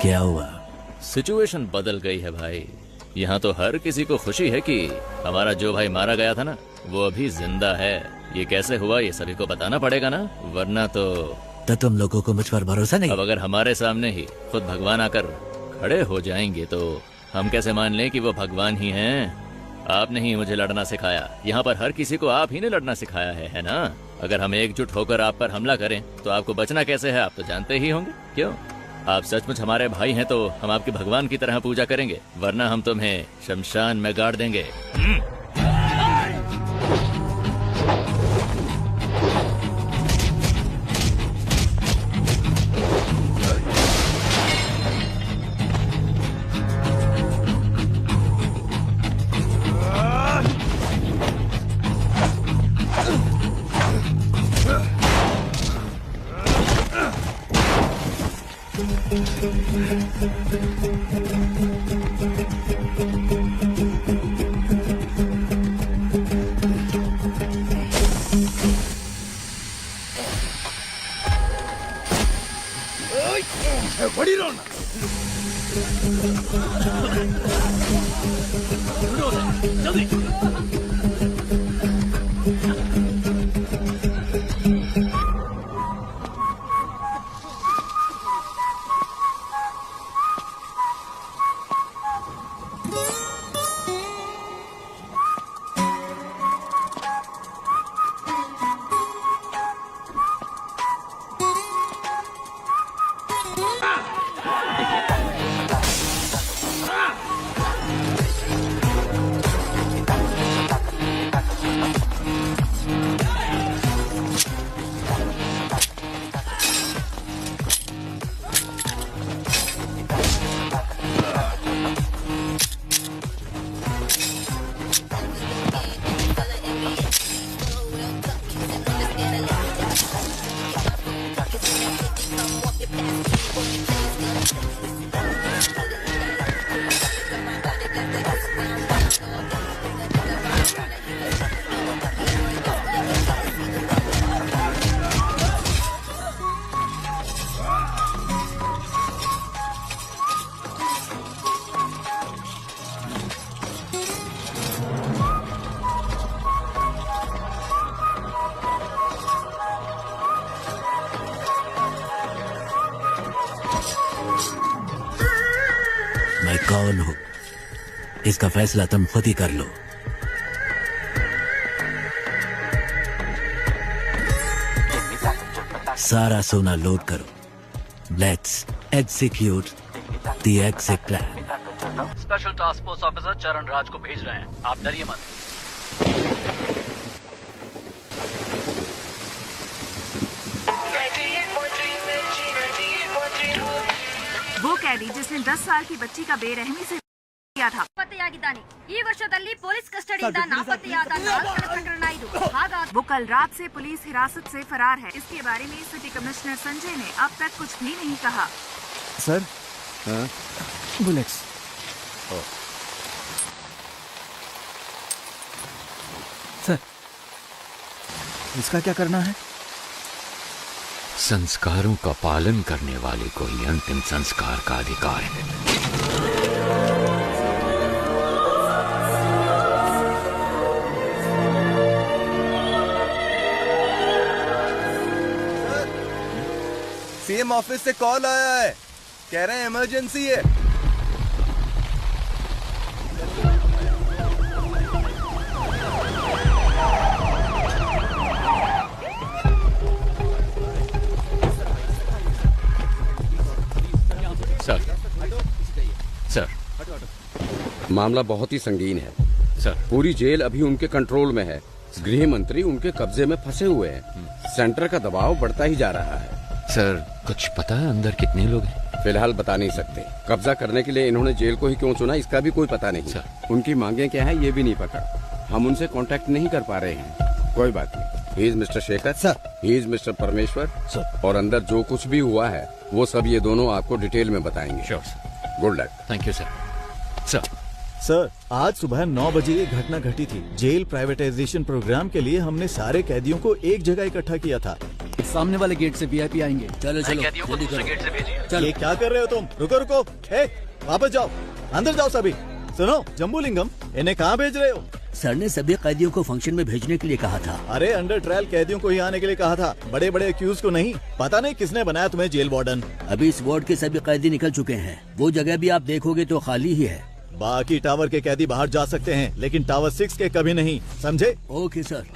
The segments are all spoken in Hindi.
क्या हुआ? सिचुएशन बदल गई है भाई। यहाँ तो हर किसी को खुशी है कि हमारा जो भाई मारा गया था ना, वो अभी जिंदा है। ये कैसे हुआ ये सभी को बताना पड़ेगा ना, वरना तो तुम लोगों को मुझ पर भरोसा नहीं? अब अगर हमारे सामने ही खुद भगवान आकर खड़े हो जाएंगे तो हम कैसे मान लें कि वो भगवान ही हैं? आपने ही मुझे लड़ना सिखाया। यहाँ पर हर किसी को आप ही ने लड़ना सिखाया है ना? अगर हम एकजुट होकर आप पर हमला करें तो आपको बचना कैसे है, आप तो जानते ही होंगे। क्यों? आप सचमुच हमारे भाई हैं तो हम आपके भगवान की तरह पूजा करेंगे, वरना हम तुम्हें शमशान में गाड़ देंगे। मैं कौन हूँ इसका फैसला तुम खुद ही कर लो। सारा सोना लोड करो। Let's execute the exit plan. Special task force officer चरण राज को भेज रहे हैं, आप डरिए मत। वो कैदी जिसने 10 साल की बच्ची का बेरहमी से किया था। ನಾಪತ್ತೆಯಾಗಿದ್ದಾನೆ। ಈ ವರ್ಷದಲ್ಲಿ ಪೊಲೀಸ್ ಕಸ್ಟಡಿಯಿಂದ ನಾಪತ್ತೆಯಾದ 4 ಪ್ರಕರಣ ಇದು। ಹಾಗಾದ್ರೆ वो कल रात से पुलिस हिरासत से फरार है। इसके बारे में सिटी कमिश्नर संजय ने अब तक कुछ भी नहीं कहा। Sir, bullets. सर, इसका क्या करना है? संस्कारों का पालन करने वाले को ही अंतिम संस्कार का अधिकार है। सीएम ऑफिस से कॉल आया है, कह रहे हैं इमरजेंसी है। सर, मामला बहुत ही संगीन है सर। पूरी जेल अभी उनके कंट्रोल में है। गृह मंत्री उनके कब्जे में फंसे हुए हैं। सेंटर का दबाव बढ़ता ही जा रहा है। सर, कुछ पता है अंदर कितने लोग हैं? फिलहाल बता नहीं सकते। कब्जा करने के लिए इन्होंने जेल को ही क्यों चुना, इसका भी कोई पता नहीं। सर, उनकी मांगे क्या है ये भी नहीं पता। हम उनसे कांटेक्ट नहीं कर पा रहे हैं। कोई बात नहीं। He is mister Shekhar sir, he is mister परमेश्वर सर, और अंदर जो कुछ भी हुआ है वो सब ये दोनों आपको डिटेल में बताएंगे। Sure sir. Good luck. Thank you sir. Sir, sir, आज सुबह 9 बजे ये घटना घटी थी। जेल प्राइवेटाइजेशन प्रोग्राम के लिए हमने सारे कैदियों को एक जगह इकट्ठा किया था। सामने वाले गेट से वीआईपी आएंगे। चलो चलो कैदियों को जल्दी दूसरे करो। गेट से भेजिए। चलो। ये क्या कर रहे हो तुम? रुको रुको, वापस जाओ, अंदर जाओ सभी। सुनो जम्बूलिंगम, इन्हें कहाँ भेज रहे हो? सर ने सभी कैदियों को फंक्शन में भेजने के लिए कहा था। अरे अंडर ट्रायल कैदियों को ही आने के लिए कहा था, बड़े बड़े एक्यूज को नहीं। पता नहीं किसने बनाया तुम्हें जेल वार्डन। अभी इस वार्ड के सभी कैदी निकल चुके हैं। वो जगह भी आप देखोगे तो खाली ही है। बाकी टावर के कैदी बाहर जा सकते हैं, लेकिन टावर 6 के कभी नहीं, समझे? Okay sir.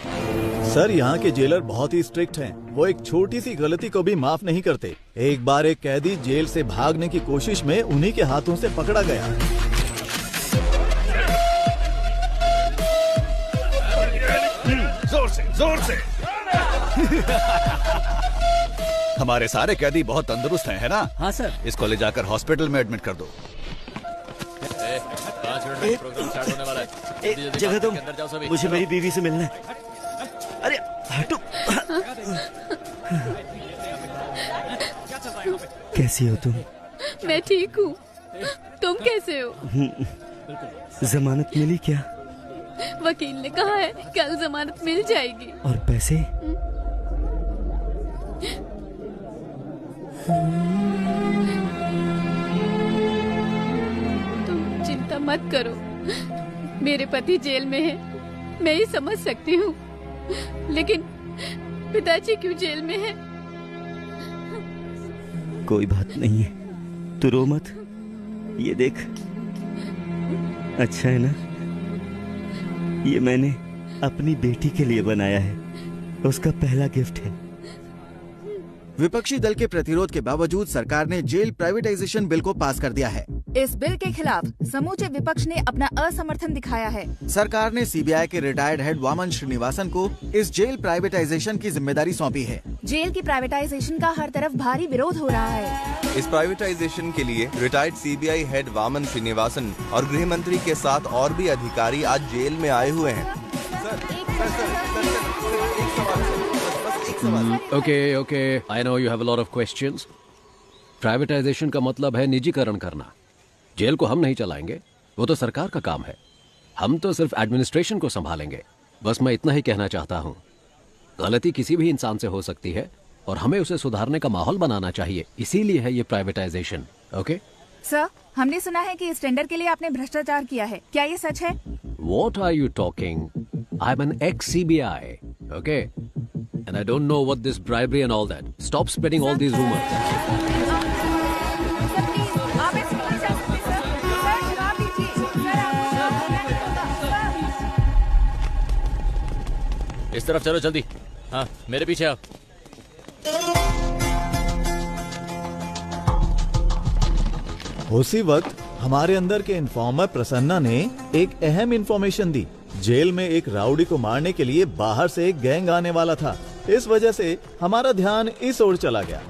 सर यहाँ के जेलर बहुत ही स्ट्रिक्ट हैं। वो एक छोटी सी गलती को भी माफ नहीं करते। एक बार एक कैदी जेल से भागने की कोशिश में उन्हीं के हाथों से पकड़ा गया। जोर से हमारे सारे कैदी बहुत तंदुरुस्त हैं, है ना? हाँ सर। इसको ले जाकर हॉस्पिटल में एडमिट कर दो। 5 मिनट में प्रोग्राम स्टार्ट होने वाला है। जल्दी जगह दो, अंदर जाओ सभी। मुझे मेरी बीवी से मिलना है। अरे हटो। कैसी हो तुम? मैं ठीक हूँ, तुम कैसे हो? जमानत मिली क्या? वकील ने कहा है कल जमानत मिल जाएगी। और पैसे? तुम चिंता मत करो, मेरे पति जेल में है, मैं ही समझ सकती हूँ, लेकिन पिताजी क्यों जेल में है? कोई बात नहीं है, तू रो मत। ये देख, अच्छा है ना? ये मैंने अपनी बेटी के लिए बनाया है, उसका पहला गिफ्ट है। विपक्षी दल के प्रतिरोध के बावजूद सरकार ने जेल प्राइवेटाइजेशन बिल को पास कर दिया है। इस बिल के खिलाफ समूचे विपक्ष ने अपना असमर्थन दिखाया है। सरकार ने सीबीआई के रिटायर्ड हेड वामन श्रीनिवासन को इस जेल प्राइवेटाइजेशन की जिम्मेदारी सौंपी है। जेल की प्राइवेटाइजेशन का हर तरफ भारी विरोध हो रहा है। इस प्राइवेटाइजेशन के लिए retired CBI head Vaman Srinivasan और गृह मंत्री के साथ और भी अधिकारी आज जेल में आए हुए हैं। Okay, I know you have a lot of questions. Privatisation का मतलब है निजीकरण करना। जेल को हम नहीं चलाएंगे, वो तो सरकार का काम है। हम तो सिर्फ एडमिनिस्ट्रेशन को संभालेंगे। बस मैं इतना ही कहना चाहता हूँ। गलती किसी भी इंसान से हो सकती है और हमें उसे सुधारने का माहौल बनाना चाहिए, इसीलिए है ये प्राइवेटाइजेशन। ओके सर, हमने सुना है कि इस टेंडर के लिए आपने भ्रष्टाचार किया है, क्या ये सच है? What are you talking? I'm an ex-CBI, okay? And I don't know what this bribery and all that. Stop spreading all these rumors. आप ऐसे नहीं जा सकते सर। सर, जवाब दीजिए। सर, आप इस तरफ चलो जल्दी। हाँ, मेरे पीछे आओ। उसी वक्त हमारे अंदर के इन्फॉर्मर प्रसन्ना ने एक अहम इंफॉर्मेशन दी। जेल में एक राउडी को मारने के लिए बाहर से एक गैंग आने वाला था। इस वजह से हमारा ध्यान इस ओर चला गया।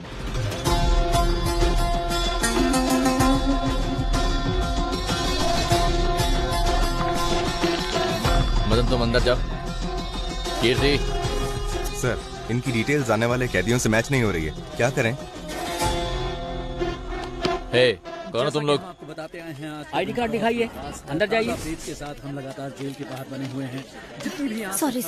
मदन तुम अंदर जाओ। कीर्ति। सर, इनकी डिटेल्स आने वाले कैदियों से मैच नहीं हो रही है, क्या करें? हे, कौन हो तुम लोग? आपको बताते आए हैं आज आईडी कार्ड दिखाइए, अंदर जाइए। के साथ हम लगातार जेल के बाहर बने हुए हैं। जितनी भी सॉरी,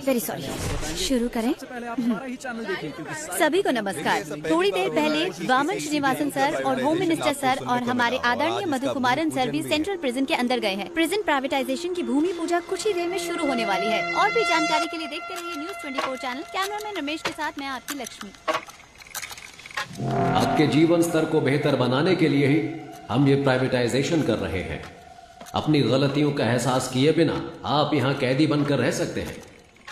वेरी सॉरी। शुरू करें? पहले आप हमारा ही चैनल देखिए, क्योंकि सभी को नमस्कार। थोड़ी देर पहले वामन श्रीनिवासन सर और होम मिनिस्टर सर और हमारे आदरणीय मधु कुमारन सर भी सेंट्रल प्रिजन के अंदर गए हैं। प्रिजन प्राइवेटाइजेशन की भूमि पूजा कुछ ही देर में शुरू होने वाली है। और भी जानकारी के लिए देखते रहिए न्यूज 24 चैनल। कैमरामैन रमेश के साथ मैं आपकी लक्ष्मी। आपके जीवन स्तर को बेहतर बनाने के लिए ही हम ये प्राइवेटाइजेशन कर रहे हैं। अपनी गलतियों का एहसास किए बिना आप यहाँ कैदी बनकर रह सकते हैं,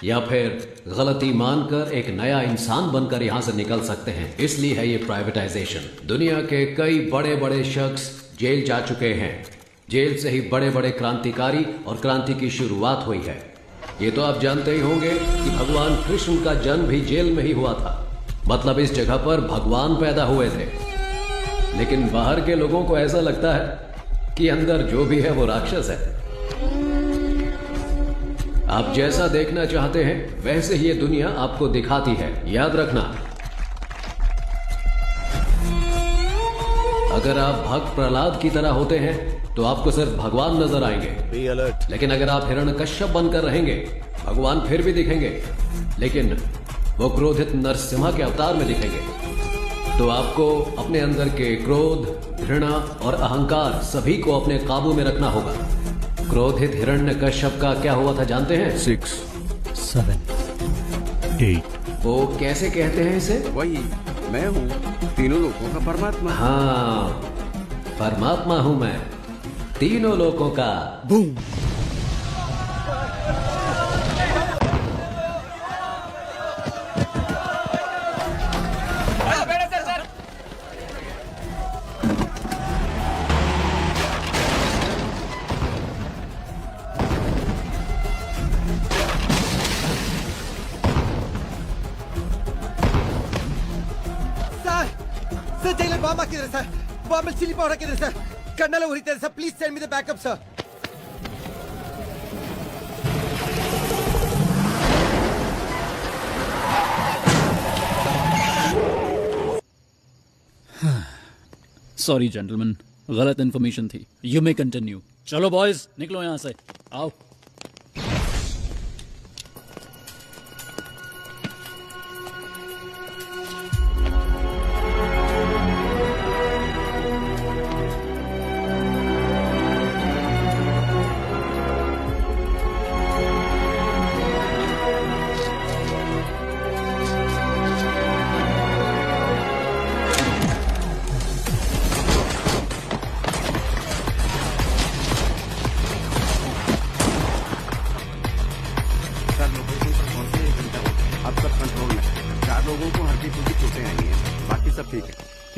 या फिर गलती मानकर एक नया इंसान बनकर यहाँ से निकल सकते हैं। इसलिए है ये प्राइवेटाइजेशन। दुनिया के कई बड़े बड़े शख्स जेल जा चुके हैं। जेल से ही बड़े बड़े क्रांतिकारी और क्रांति की शुरुआत हुई है। ये तो आप जानते ही होंगे कि भगवान कृष्ण का जन्म भी जेल में ही हुआ था। मतलब इस जगह पर भगवान पैदा हुए थे। लेकिन बाहर के लोगों को ऐसा लगता है कि अंदर जो भी है वो राक्षस है। आप जैसा देखना चाहते हैं वैसे ही ये दुनिया आपको दिखाती है, याद रखना। अगर आप भक्त प्रहलाद की तरह होते हैं तो आपको सिर्फ भगवान नजर आएंगे। Be alert. लेकिन अगर आप हिरण्यकश्यप बनकर रहेंगे, भगवान फिर भी दिखेंगे, लेकिन वो क्रोधित नरसिम्हा के अवतार में दिखेंगे। तो आपको अपने अंदर के क्रोध, घृणा और अहंकार सभी को अपने काबू में रखना होगा। क्रोधित हिरण्यकश्यप का क्या हुआ था जानते हैं? 6, 7, 8। वो कैसे कहते हैं इसे? वही मैं हूँ, तीनों लोगों का परमात्मा। हाँ, परमात्मा हूं मैं, तीनों लोगों का। बूम। Sir, jailer bomb ಹಾಕಿದ್ದಾರೆ ಸರ್. ಬಾಂಬ್ ಚಿಲ್ಲಿ ಪೌಡರ್ ಹಾಕಿದ್ದಾರೆ ಸರ್. ಕಣ್ಣೆಲ್ಲ ಉರಿತಾರೆ sir. Please send me the backup sir. Sorry gentleman, गलत इन्फॉर्मेशन थी। You may continue. चलो बॉयज, निकलो यहाँ से, आओ।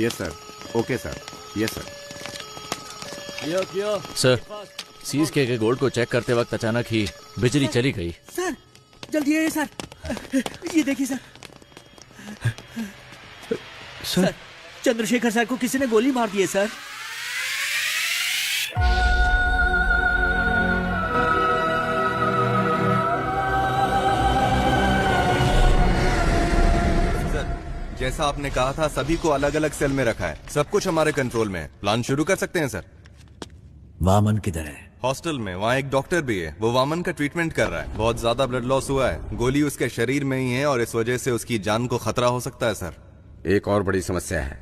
Yes sir, okay sir, yes sir. Sir, seize के गोल्ड को चेक करते वक्त अचानक ही बिजली चली गई। सर, जल्दी आइए सर। ये देखिए सर। सर, चंद्रशेखर सर को किसी ने गोली मार दी है सर। जैसा आपने कहा था, सभी को अलग अलग सेल में रखा है। सब कुछ हमारे कंट्रोल में है। प्लान शुरू कर सकते हैं सर। वामन किधर है? हॉस्टल में। वहाँ एक डॉक्टर भी है, वो वामन का ट्रीटमेंट कर रहा है। बहुत ज्यादा ब्लड लॉस हुआ है, गोली उसके शरीर में ही है और इस वजह से उसकी जान को खतरा हो सकता है सर। एक और बड़ी समस्या है,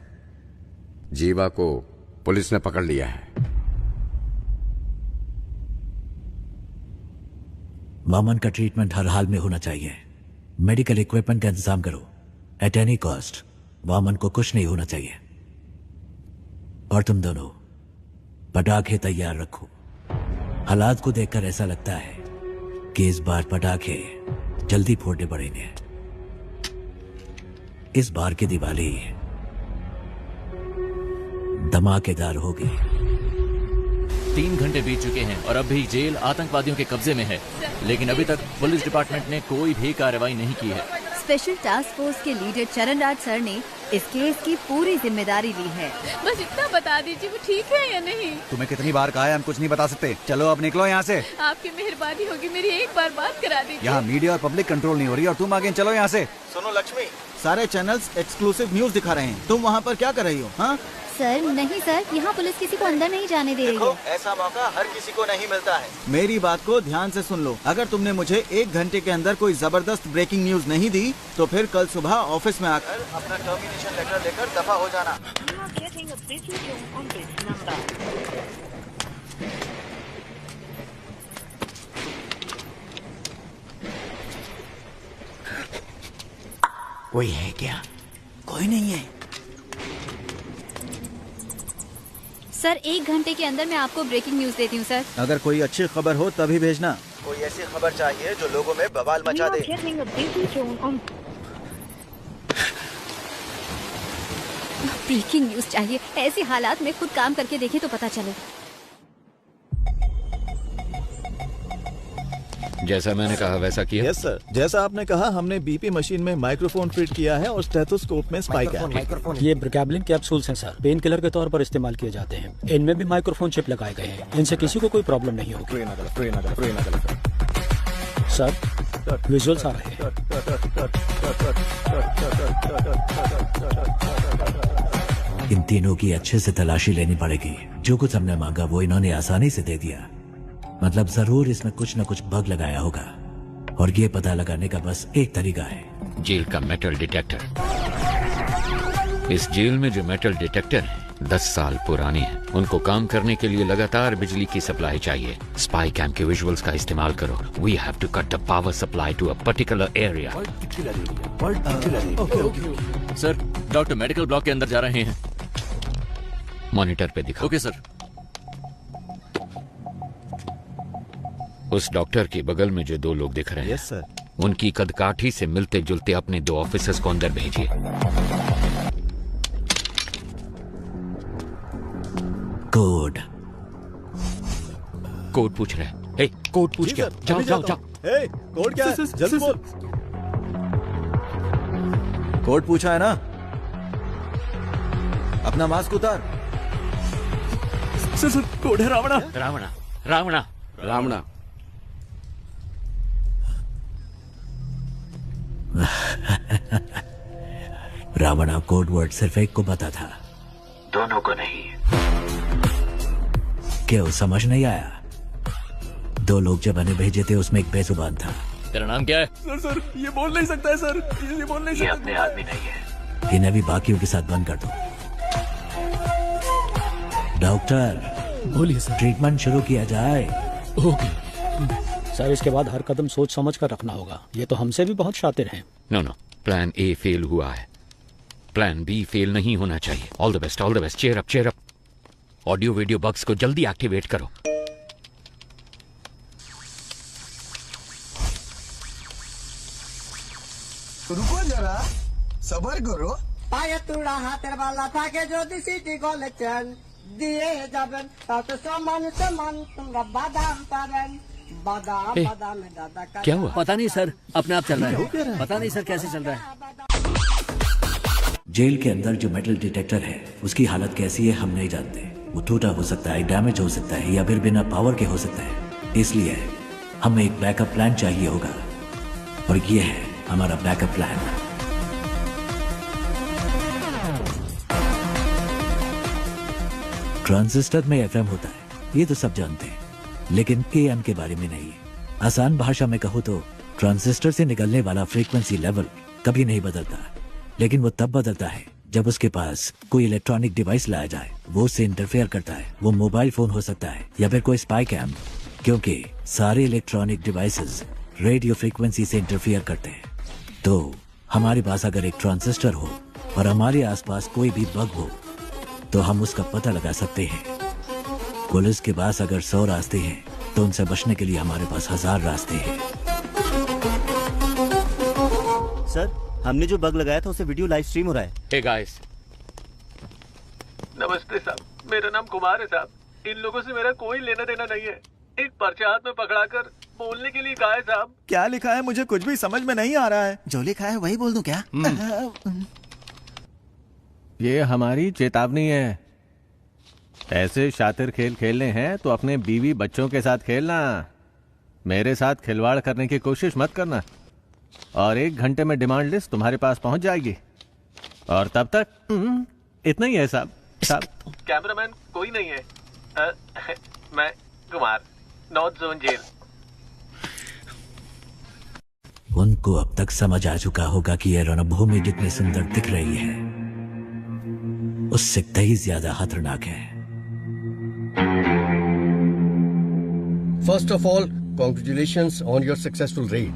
जीवा को पुलिस ने पकड़ लिया है। वामन का ट्रीटमेंट हर हाल में होना चाहिए। मेडिकल इक्विपमेंट का इंतजाम करो एट एनी कॉस्ट। वामन को कुछ नहीं होना चाहिए। और तुम दोनों पटाखे तैयार रखो। हालात को देखकर ऐसा लगता है कि इस बार पटाखे जल्दी फोड़ने पड़ेंगे। इस बार की दिवाली धमाकेदार होगी। 3 घंटे बीत चुके हैं और अब भी जेल आतंकवादियों के कब्जे में है, लेकिन अभी तक पुलिस डिपार्टमेंट ने कोई भी कार्रवाई नहीं की है। स्पेशल टास्क फोर्स के लीडर चरण राज सर ने इस केस की पूरी जिम्मेदारी ली है। बस इतना बता दीजिए वो ठीक है या नहीं। तुम्हें कितनी बार कहा है, हम कुछ नहीं बता सकते। चलो अब निकलो यहाँ से। आपकी मेहरबानी होगी, मेरी एक बार बात करा दीजिए। यहाँ मीडिया और पब्लिक कंट्रोल नहीं हो रही और तुम आगे चलो यहाँ से। सुनो लक्ष्मी, सारे चैनल्स एक्सक्लूसिव न्यूज दिखा रहे हैं, तुम वहाँ पर क्या कर रही हो? हाँ सर, नहीं सर, यहाँ पुलिस किसी को अंदर नहीं जाने दे रही है। ऐसा मौका हर किसी को नहीं मिलता है। मेरी बात को ध्यान से सुन लो। अगर तुमने मुझे 1 घंटे के अंदर कोई जबरदस्त ब्रेकिंग न्यूज नहीं दी तो फिर कल सुबह ऑफिस में आकर अपना टर्मिनेशन लेटर लेकर दफा हो जाना। कोई है क्या? कोई नहीं है सर। 1 घंटे के अंदर मैं आपको ब्रेकिंग न्यूज देती हूँ सर। अगर कोई अच्छी खबर हो तभी भेजना। कोई ऐसी खबर चाहिए जो लोगों में बवाल मचा दे। ब्रेकिंग न्यूज चाहिए। ऐसे हालात में खुद काम करके देखें तो पता चले। जैसा मैंने कहा वैसा किया। यस सर, जैसा आपने कहा हमने बीपी मशीन में माइक्रोफोन फिट किया है और स्टेथोस्कोप में स्पाइक है। ये ब्रिकैबलिन कैप्सूल्स हैं सर, पेन किलर के तौर पर इस्तेमाल किए जाते हैं। इनमें भी माइक्रोफोन चिप लगाए गए हैं, इनसे किसी को कोई प्रॉब्लम नहीं होगी। सर, विजुअल्स आ रहे हैं। इन तीनों की अच्छे से तलाशी लेनी पड़ेगी। जो कुछ हमने मांगा वो इन्होंने आसानी से दे दिया। मतलब जरूर इसमें कुछ न कुछ बग लगाया होगा। और ये पता लगाने का बस एक तरीका है, जेल का मेटल डिटेक्टर। इस जेल में जो मेटल डिटेक्टर है 10 साल पुराने हैं। उनको काम करने के लिए लगातार बिजली की सप्लाई चाहिए। स्पाई कैम के विजुअल्स का इस्तेमाल करो। We have to cut the power supply to a particular area. Sir, doctor medical block के अंदर जा रहे हैं। मॉनिटर पे दिखाओ। Okay sir. उस डॉक्टर के बगल में जो 2 लोग दिख रहे हैं, यस सर, उनकी कदकाठी से मिलते जुलते अपने 2 ऑफिसर्स को अंदर भेजिए। कोड पूछ रहे हैं। हे, कोड पूछ क्या? जाओ जाओ जाओ। हे, कोड क्या है? जल्दी बोल। कोड पूछा है ना? अपना मास्क उतार। सर कोड है रावणा। रावणा रावणा रावणा। रावणा कोड वर्ड सिर्फ एक को पता था, दोनों को नहीं। क्यों समझ नहीं आया? 2 लोग जब मैंने भेजे थे उसमें एक बेजुबान था। तेरा नाम क्या है? सर ये बोल नहीं सकता है सर, ये बोल नहीं सकता। ये अपने आदमी नहीं है। इन्हें भी बाकियों के साथ बंद कर दो। डॉक्टर बोलिए सर। ट्रीटमेंट शुरू किया जाए। ओके सर, इसके बाद हर कदम सोच समझ कर रखना होगा। ये तो हमसे भी बहुत शातिर हैं। नो, प्लान ए फेल हुआ है, प्लान बी फेल नहीं होना चाहिए। All the best, all the best. Cheer up, cheer up. Audio video bugs को जल्दी एक्टिवेट करो। रुको जरा, सबर करो। पाये तुड़ा हाथेर वाला থাকে যদি সিটি কলেছেন দিয়ে যাবেন তাতে সমান সমান তোমরা বাদাম পাবেন। बादाम बादाम दादा का क्या हुआ? पता नहीं सर, अपने आप चल रहा है। पता नहीं सर कैसे चल रहा है। जेल के अंदर जो मेटल डिटेक्टर है उसकी हालत कैसी है हम नहीं जानते। वो टूटा हो सकता है, डैमेज हो सकता है, या फिर बिना पावर के हो सकता है। इसलिए हमें एक बैकअप प्लान चाहिए होगा, और ये है हमारा बैकअप प्लान। ट्रांजिस्टर में एफएम होता है, ये तो सब जानते हैं, लेकिन एएम के बारे में नहीं। आसान भाषा में कहूँ तो ट्रांजिस्टर से निकलने वाला फ्रीक्वेंसी लेवल कभी नहीं बदलता, लेकिन वो तब बदलता है जब उसके पास कोई इलेक्ट्रॉनिक डिवाइस लाया जाए। वो उससे इंटरफेयर करता है। वो मोबाइल फोन हो सकता है या फिर कोई स्पाई कैम, क्योंकि सारे इलेक्ट्रॉनिक डिवाइसेस रेडियो फ्रीक्वेंसी से इंटरफेयर करते हैं। तो हमारे पास अगर एक ट्रांजिस्टर हो और हमारे आसपास कोई भी बग हो तो हम उसका पता लगा सकते हैं। पुलिस के पास अगर 100 रास्ते हैं तो उनसे बचने के लिए हमारे पास 1000 रास्ते हैं। सर, हमने जो बग लगाया था उसे वीडियो लाइव स्ट्रीम हो रहा है। हे गाइस, नमस्ते साहब, मेरा नाम कुमार है साहब। इन लोगों से मेरा कोई लेना देना नहीं है। एक पर्चा हाथ में पकड़ाकर बोलने के लिए कहा है साहब। क्या लिखा है मुझे कुछ भी समझ में नहीं आ रहा है। जो लिखा है वही बोल दूं क्या? ये हमारी चेतावनी है। ऐसे शातिर खेल खेलने हैं तो अपने बीवी बच्चों के साथ खेलना। मेरे साथ खिलवाड़ करने की कोशिश मत करना। और 1 घंटे में डिमांड लिस्ट तुम्हारे पास पहुंच जाएगी। और तब तक इतना ही है साहब। कैमरामैन कोई नहीं है। मैं कुमार, नॉर्थ जोन जेल। उनको अब तक समझ आ चुका होगा कि यह रणभूमि जितनी सुंदर दिख रही है उससे कहीं ज्यादा खतरनाक है। First of all, congratulations on your successful red.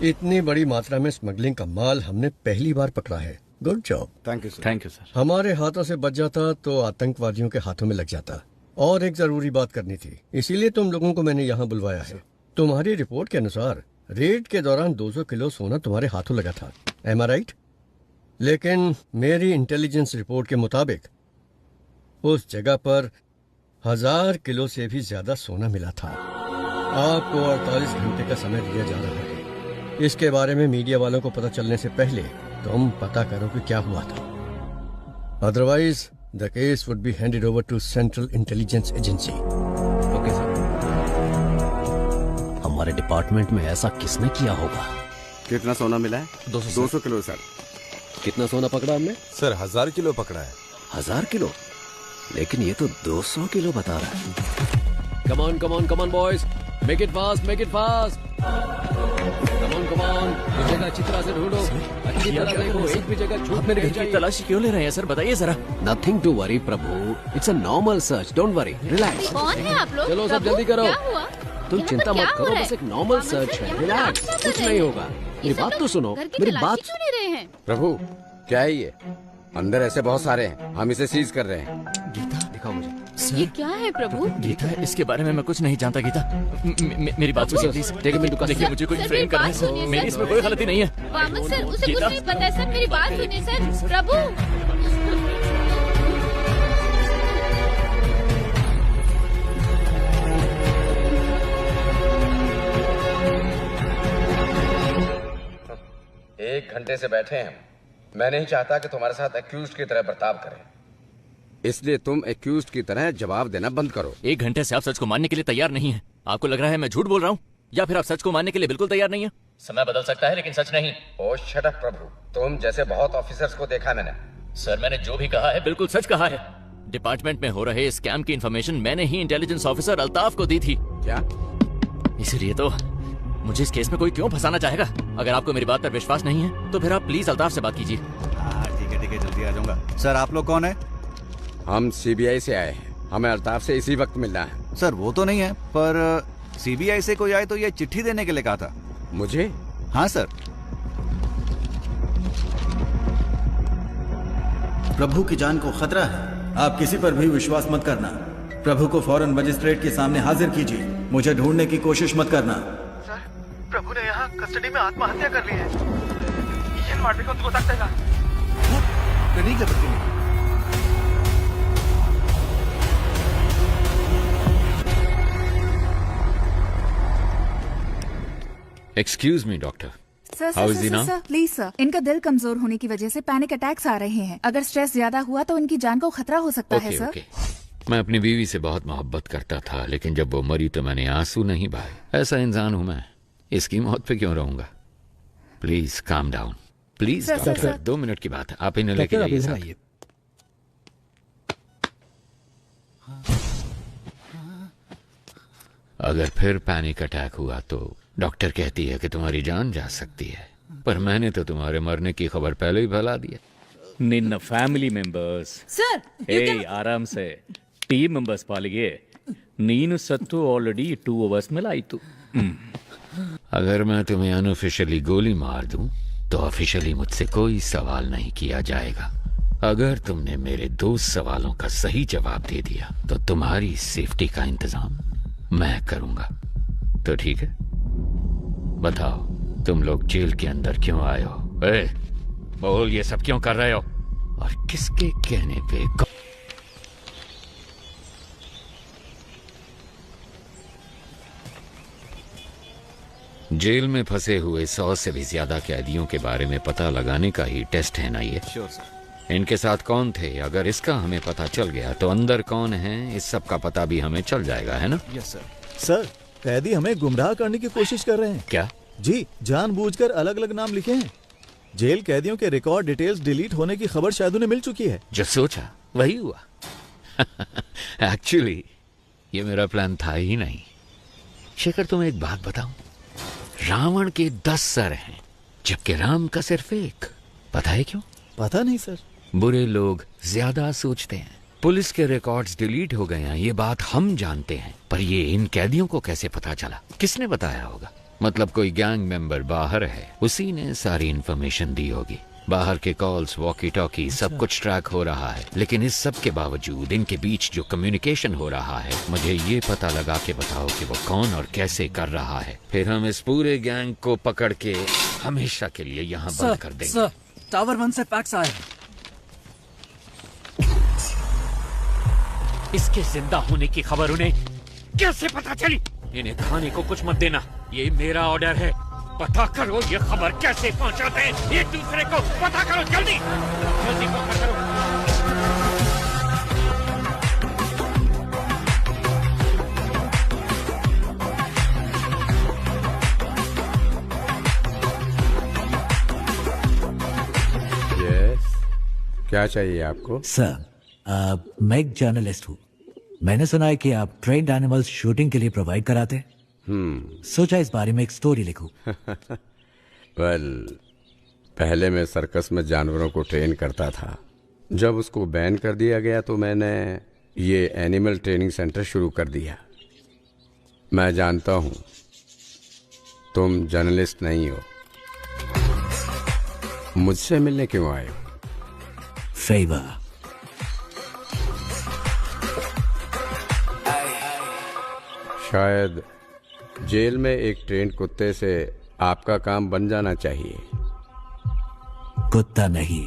इतनी बड़ी मात्रा में स्मगलिंग का माल हमने पहली बार पकड़ा है। Good job. Thank you sir. Thank you sir. हमारे हाथों से बच जाता तो आतंकवादियों के हाथों में लग जाता। और एक जरूरी बात करनी थी, इसीलिए तुम लोगों को मैंने यहाँ बुलवाया है। तुम्हारी रिपोर्ट के अनुसार रेड के दौरान 200 किलो सोना तुम्हारे हाथों लगा था। एम आई राइट? लेकिन मेरी इंटेलिजेंस रिपोर्ट के मुताबिक उस जगह पर 1000 किलो से भी ज्यादा सोना मिला था। आपको 48 घंटे का समय दिया जा रहा है। इसके बारे में मीडिया वालों को पता चलने से पहले तुम पता करो कि क्या हुआ था। Otherwise the case would be handed over to Central Intelligence Agency. Okay sir. हमारे डिपार्टमेंट में ऐसा किसने किया होगा? कितना सोना मिला है? 200 किलो सर। कितना सोना पकड़ा हमने? सर 1000 किलो पकड़ा है। 1000 किलो? लेकिन ये तो 200 किलो बता रहा है। Come on come on come on boys, make it fast make it fast. Come on एक जगह अच्छी तरह से ढूंढो, अच्छी तरह देखो, एक भी जगह छूट में नहीं जाए। तलाशी क्यों ले रहे हैं सर, बताइए जरा। Nothing to worry Prabhu, it's a normal search, don't worry, relax. कौन है आप लोग? चलो सब प्रभु, जल्दी करो। क्या हुआ? तुम यहाँ चिंता पर मत क्या हो करो, रहा बस है? एक नॉर्मल सर्च है, रिलैक्स, कुछ नहीं होगा। मेरी बात तो सुनो, मेरी बात। क्यों नहीं रहे हैं? प्रभु क्या है ये? अंदर ऐसे बहुत सारे हैं, हम इसे सीज कर रहे हैं। गीता दिखाओ मुझे। ये क्या है प्रभु? गीता, इसके बारे में मैं कुछ नहीं जानता गीता। मेरी बात सुनिए प्लीज। देखिए मुझे कोई फ्रेम करना है, मेरी इसमें कोई गलती नहीं है। वामन सर, उसे कुछ नहीं पता है सर, मेरी बात सुनिए सर। प्रभु एक घंटे से बैठे हैं, मैं नहीं चाहता कि तुम्हारे साथ एक्यूज्ड की तरह बर्ताव करें, इसलिए तुम एक्यूज्ड की तरह जवाब देना बंद करो। 1 घंटे से आप सच को मानने के लिए तैयार नहीं है। आपको लग रहा है मैं झूठ बोल रहा हूँ, या फिर आप सच को मानने के लिए बिल्कुल तैयार नहीं है? समय बदल सकता है लेकिन सच नहीं। ओ शट अप प्रभु, तुम जैसे बहुत ऑफिसर्स को देखा मैंने। सर मैंने जो भी कहा है बिल्कुल सच कहा है। डिपार्टमेंट में हो रहे स्कैम की इन्फॉर्मेशन मैंने ही इंटेलिजेंस ऑफिसर अल्ताफ को दी थी। क्या? इसलिए तो मुझे इस केस में कोई क्यों फंसाना चाहेगा? अगर आपको मेरी बात पर विश्वास नहीं है तो फिर आप प्लीज अल्ताफ से बात कीजिए। ठीक है जल्दी आ जाऊंगा। सर आप लोग कौन है? हम सीबीआई से आए हैं, हमें अल्ताफ से इसी वक्त मिलना है। सर वो तो नहीं है, पर सीबीआई से कोई आए तो ये चिट्ठी देने के लिए कहा था। मुझे? हाँ सर। प्रभु की जान को खतरा है, आप किसी पर भी विश्वास मत करना। प्रभु को फौरन मजिस्ट्रेट के सामने हाजिर कीजिए, मुझे ढूंढने की कोशिश मत करना। सर, प्रभु ने यहाँ कस्टडी में आत्महत्या कर ली है। ये मारने को ಗೊತ್ತಾಗ್ತಾ नहीं कर सकती। Excuse me doctor, sir how is he now? Sir please sir, इनका दिल कमजोर होने की वजह से पैनिक अटैक्स आ रहे हैं। अगर स्ट्रेस ज्यादा हुआ तो इनकी जान को खतरा हो सकता है सर। मैं अपनी बीवी से बहुत मोहब्बत करता था, लेकिन जब वो मरी तो मैंने आंसू नहीं बहाए। ऐसा इंसान हूं मैं, इसकी मौत पे क्यों रहूंगा? Please calm down, please doctor. 2 minute की बात है, आप इन्हें लेके जाइए साथ। अगर फिर पैनिक अटैक हुआ तो डॉक्टर कहती है कि तुम्हारी जान जा सकती है, पर मैंने तो तुम्हारे मरने की खबर पहले ही फैला दी है। ನಿನ್ನ ಫ್ಯಾಮಿಲಿ ಮೆಂಬರ್ಸ್ सर ಆರಾಮ್ ಸೆ ಟೀಮ್ ಮೆಂಬರ್ಸ್ ಪಾಲಿಗೆ ನೀನು ಸತ್ತು ಆಲ್ರೆडी 2 hours ಮೇಲೆ ಆಯಿತು। अगर मैं तुम्हें अनऑफिशियली गोली मार दूं तो ऑफिशियली मुझसे कोई सवाल नहीं किया जाएगा। अगर तुमने मेरे 2 सवालों का सही जवाब दे दिया तो तुम्हारी सेफ्टी का इंतजाम मैं करूंगा। तो ठीक है, बताओ तुम लोग जेल के अंदर क्यों आए हो? बोल, ये सब क्यों कर रहे हो और किसके कहने पे? जेल में फंसे हुए 100 से भी ज्यादा कैदियों के बारे में पता लगाने का ही टेस्ट है ना ये? Sure sir. इनके साथ कौन थे, अगर इसका हमें पता चल गया तो अंदर कौन है इस सब का पता भी हमें चल जाएगा, है ना? Yes sir. सर, कैदी हमें गुमराह करने की कोशिश कर रहे हैं। क्या? जी, जानबूझकर अलग अलग नाम लिखे हैं। जेल कैदियों के रिकॉर्ड डिटेल्स डिलीट होने की खबर शायद उन्हें मिल चुकी है। जो सोचा वही हुआ। एक्चुअली ये मेरा प्लान था ही नहीं। शेखर, तुम्हें एक बात बताऊं, रावण के 10 सर हैं जबकि राम का सिर्फ 1। पता है क्यों? पता नहीं सर। बुरे लोग ज्यादा सोचते हैं। पुलिस के रिकॉर्ड्स डिलीट हो गए हैं, ये बात हम जानते हैं, पर ये इन कैदियों को कैसे पता चला? किसने बताया होगा? मतलब कोई गैंग मेंबर बाहर है, उसी ने सारी इंफॉर्मेशन दी होगी। बाहर के कॉल्स, वॉकी टॉकी, सब कुछ ट्रैक हो रहा है, लेकिन इस सब के बावजूद इनके बीच जो कम्युनिकेशन हो रहा है, मुझे ये पता लगा के बताओ कि वो कौन और कैसे कर रहा है। फिर हम इस पूरे गैंग को पकड़ के हमेशा के लिए यहाँ बंद कर देंगे। सर, टावर 1 से फैक्स आए। इसके जिंदा होने की खबर उन्हें कैसे पता चली? इन्हें खाने को कुछ मत देना, ये मेरा ऑर्डर है। पता करो ये खबर कैसे पहुंचाते हैं, एक दूसरे को पता करो, जल्दी जल्दी पता करो। यस, क्या चाहिए आपको? सर, मैं एक जर्नलिस्ट हूँ। मैंने सुना है कि आप ट्रेन्ड एनिमल्स शूटिंग के लिए प्रोवाइड कराते हैं। सोचा इस बारे में एक स्टोरी लिखूं। वेल, पहले मैं सर्कस में जानवरों को ट्रेन करता था। जब उसको बैन कर दिया गया तो मैंने ये एनिमल ट्रेनिंग सेंटर शुरू कर दिया। मैं जानता हूं तुम जर्नलिस्ट नहीं हो, मुझसे मिलने क्यों आए हो? फेवर। शायद जेल में एक ट्रेंड कुत्ते से आपका काम बन जाना चाहिए। कुत्ता नहीं।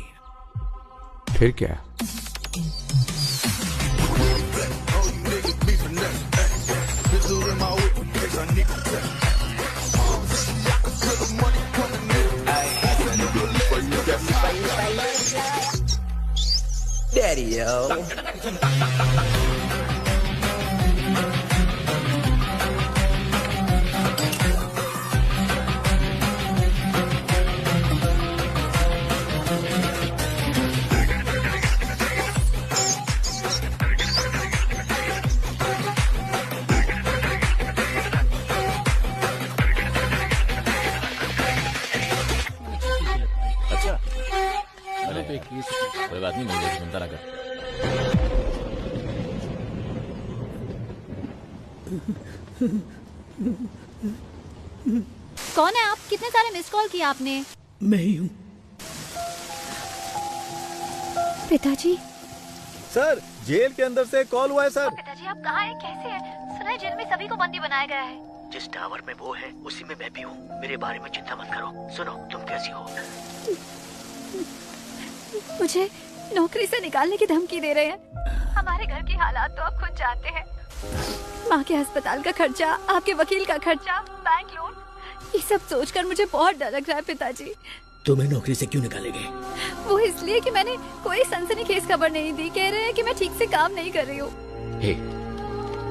फिर क्या? Daddy-o. कोई बात नहीं, मुझे सुनता रहा कर। कौन है आप? कितने सारे मिस कॉल किए आपने? मैं ही हूँ। पिताजी। सर, जेल के अंदर से कॉल हुआ है सर। पिताजी आप कहाँ हैं? कैसे हैं? सुना है जेल में सभी को बंदी बनाया गया है। जिस टावर में वो है उसी में मैं भी हूँ। मेरे बारे में चिंता मत करो। सुनो, तुम कैसी हो? मुझे नौकरी से निकालने की धमकी दे रहे हैं। हमारे घर की हालात तो आप खुद जानते हैं। माँ के अस्पताल का खर्चा, आपके वकील का खर्चा, बैंक लोन, ये सब सोचकर मुझे बहुत डर लग रहा है पिताजी। तुम्हें नौकरी से क्यों निकालेंगे? वो इसलिए कि मैंने कोई सनसनीखेज खबर नहीं दी। कह रहे हैं कि मैं ठीक से काम नहीं कर रही हूँ। हे,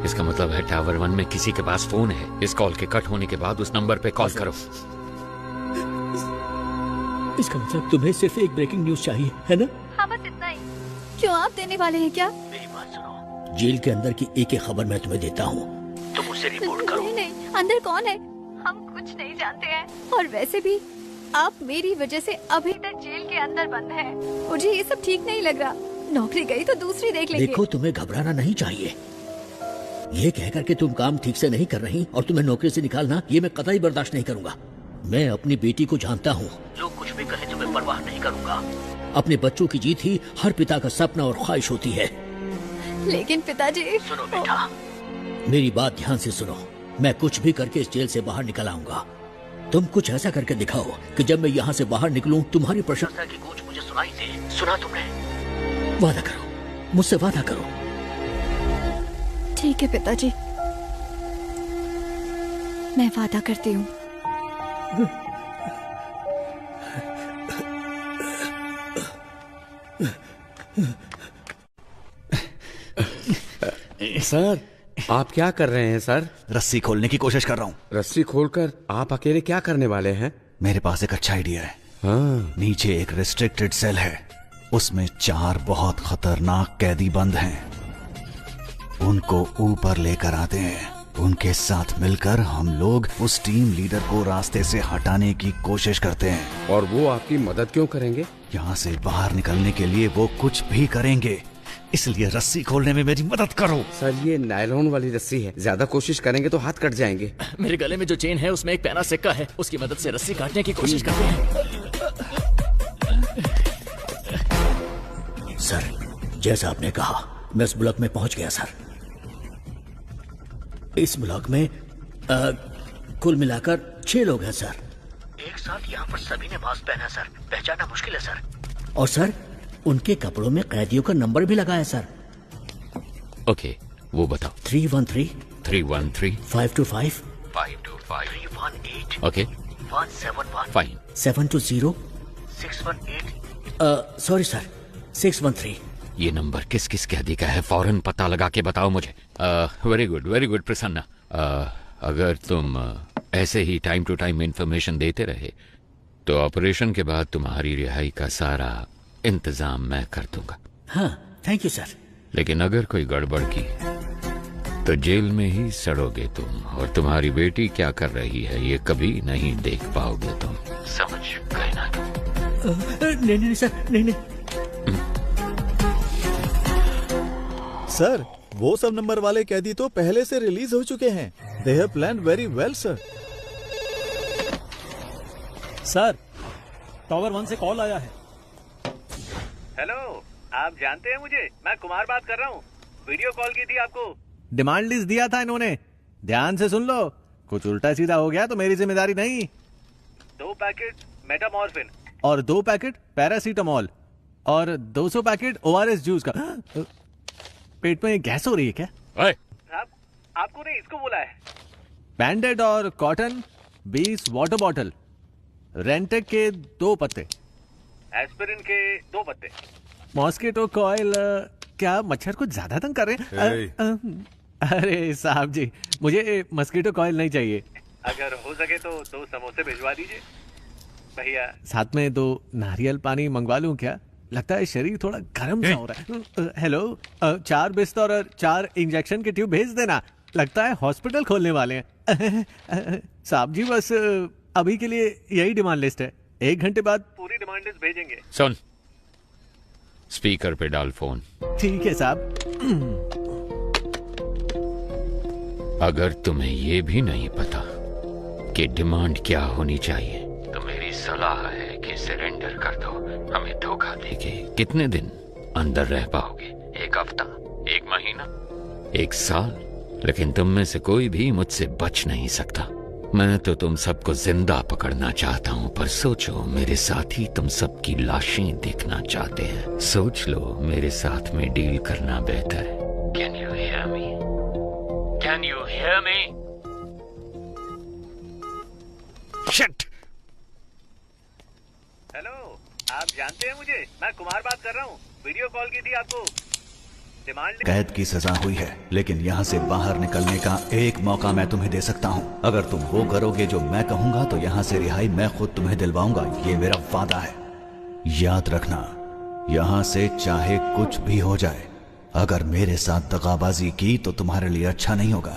इसका मतलब है टावर 1 में किसी के पास फोन है। इस कॉल के कट होने के बाद उस नंबर पे कॉल करो। इसका मतलब तुम्हें सिर्फ एक ब्रेकिंग न्यूज चाहिए, है ना? हाँ, बस इतना ही। क्यों, आप देने वाले हैं क्या? मेरी बात सुनो, जेल के अंदर की एक खबर मैं तुम्हें देता हूँ, तुम उसे रिपोर्ट करो। नहीं नहीं, अंदर कौन है? हम कुछ नहीं जानते हैं। और वैसे भी आप मेरी वजह से अभी तक जेल के अंदर बंद हैं। मुझे ये सब ठीक नहीं लग रहा। नौकरी गई तो दूसरी देख लेंगे। देखो, तुम्हें घबराना नहीं चाहिए। ये कहकर के तुम काम ठीक से नहीं कर रही और तुम्हें नौकरी से निकालना, ये मैं कतई बर्दाश्त नहीं करूंगा। मैं अपनी बेटी को जानता हूँ। लोग कुछ भी कहे तुम्हें परवाह नहीं करूंगा। अपने बच्चों की जीत ही हर पिता का सपना और ख्वाहिश होती है। लेकिन पिताजी। सुनो बेटा, मेरी बात ध्यान से सुनो। मैं कुछ भी करके इस जेल से बाहर निकल आऊंगा। तुम कुछ ऐसा करके दिखाओ कि जब मैं यहाँ से बाहर निकलूं तुम्हारी प्रशंसा की गूंज मुझे सुनाई दे। सुना तुमने? वादा करो, मुझसे वादा करो। ठीक है पिताजी, मैं वादा करती हूँ। सर, आप क्या कर रहे हैं सर? रस्सी खोलने की कोशिश कर रहा हूँ। रस्सी खोलकर आप अकेले क्या करने वाले हैं? मेरे पास एक अच्छा आइडिया है। हाँ। नीचे एक रिस्ट्रिक्टेड सेल है, उसमें 4 बहुत खतरनाक कैदी बंद हैं। उनको ऊपर लेकर आते हैं। उनके साथ मिलकर हम लोग उस टीम लीडर को रास्ते से हटाने की कोशिश करते हैं। और वो आपकी मदद क्यों करेंगे? यहाँ से बाहर निकलने के लिए वो कुछ भी करेंगे, इसलिए रस्सी खोलने में मेरी मदद करो। सर, ये नायलॉन वाली रस्सी है, ज्यादा कोशिश करेंगे तो हाथ कट जाएंगे। मेरे गले में जो चेन है उसमें एक पैना सिक्का है, उसकी मदद से रस्सी काटने की कोशिश करते हैं। सर, जैसा आपने कहा, मैं इस ब्लॉक में पहुंच गया सर। इस ब्लॉक में कुल मिलाकर 6 लोग हैं सर। एक साथ यहाँ पर सभी ने मास्क पहना सर, पहचानना मुश्किल है सर। और सर, उनके कपड़ों में कैदियों का नंबर भी लगा है सर। ओके, वो बताओ। 313 313 525 525 318 ओके 171 फाइन 720 618 सॉरी सर 613। ये नंबर किस किस कैदी का है? फौरन पता लगा के बताओ मुझे। Very good Prasanna. अगर तुम ऐसे ही टाइम टू टाइम इंफॉर्मेशन देते रहे तो ऑपरेशन के बाद तुम्हारी रिहाई का सारा इंतजाम मैं कर दूंगा। हाँ, थैंक यू सर। लेकिन अगर कोई गड़बड़ की तो जेल में ही सड़ोगे तुम, और तुम्हारी बेटी क्या कर रही है ये कभी नहीं देख पाओगे तुम। समझ गए ना तुम? नहीं सर, नहीं। सर, वो सब नंबर वाले कैदी तो पहले से रिलीज हो चुके हैं। They have planned very well sir. Sir, tower 1 से कॉल आया है। हेलो, आप जानते हैं मुझे? मैं कुमार बात कर रहा हूँ। वीडियो कॉल की थी आपको। डिमांड लिस्ट दिया था इन्होंने, ध्यान से सुन लो। कुछ उल्टा सीधा हो गया तो मेरी जिम्मेदारी नहीं। 2 पैकेट मेटामॉर्फिन और 2 पैकेट पैरासीटामोल और 200 पैकेट ORS जूस का। पेट में गैस हो रही है क्या? साहब, आपको नहीं, इसको बोला है। बैंडेड और कॉटन 20 वाटर बॉटल, रेंटेक के 2 पत्ते, एस्पिरिन के 2 पत्ते, मॉस्किटो कॉइल। क्या मच्छर को ज्यादा तंग कर रहे हैं? अरे साहब जी, मुझे मस्कीटो कॉइल नहीं चाहिए। अगर हो सके तो 2 समोसे भिजवा दीजिए भैया। साथ में 2 नारियल पानी मंगवा लूं क्या? लगता है शरीर थोड़ा गर्म सा हो रहा है। हेलो, 4 बिस्तर और 4 इंजेक्शन के ट्यूब भेज देना। लगता है हॉस्पिटल खोलने वाले हैं। साहब जी, बस अभी के लिए यही डिमांड लिस्ट है। 1 घंटे बाद पूरी डिमांड लिस्ट भेजेंगे। सुन, स्पीकर पे डाल फोन। ठीक है साहब। अगर तुम्हें ये भी नहीं पता कि डिमांड क्या होनी चाहिए तो मेरी सलाह है कि सरेंडर कर दो। हमें धोखा देके कितने दिन अंदर रह पाओगे? 1 हफ्ता, 1 महीना, 1 साल? लेकिन तुम में से कोई भी मुझसे बच नहीं सकता। मैं तो तुम सबको जिंदा पकड़ना चाहता हूँ, पर सोचो, मेरे साथ ही तुम सबकी लाशें देखना चाहते हैं। सोच लो, मेरे साथ में डील करना बेहतर है। Can you hear me? Can you hear me? Shit! Hello, आप जानते हैं मुझे? मैं कुमार बात कर रहा हूँ। वीडियो कॉल की थी आपको। कैद की सजा हुई है, लेकिन यहाँ से बाहर निकलने का एक मौका मैं तुम्हें दे सकता हूँ। अगर तुम वो करोगे जो मैं कहूँगा तो यहाँ से रिहाई मैं खुद तुम्हें दिलवाऊंगा। ये मेरा वादा है। याद रखना, यहाँ से चाहे कुछ भी हो जाए, अगर मेरे साथ दगाबाजी की तो तुम्हारे लिए अच्छा नहीं होगा।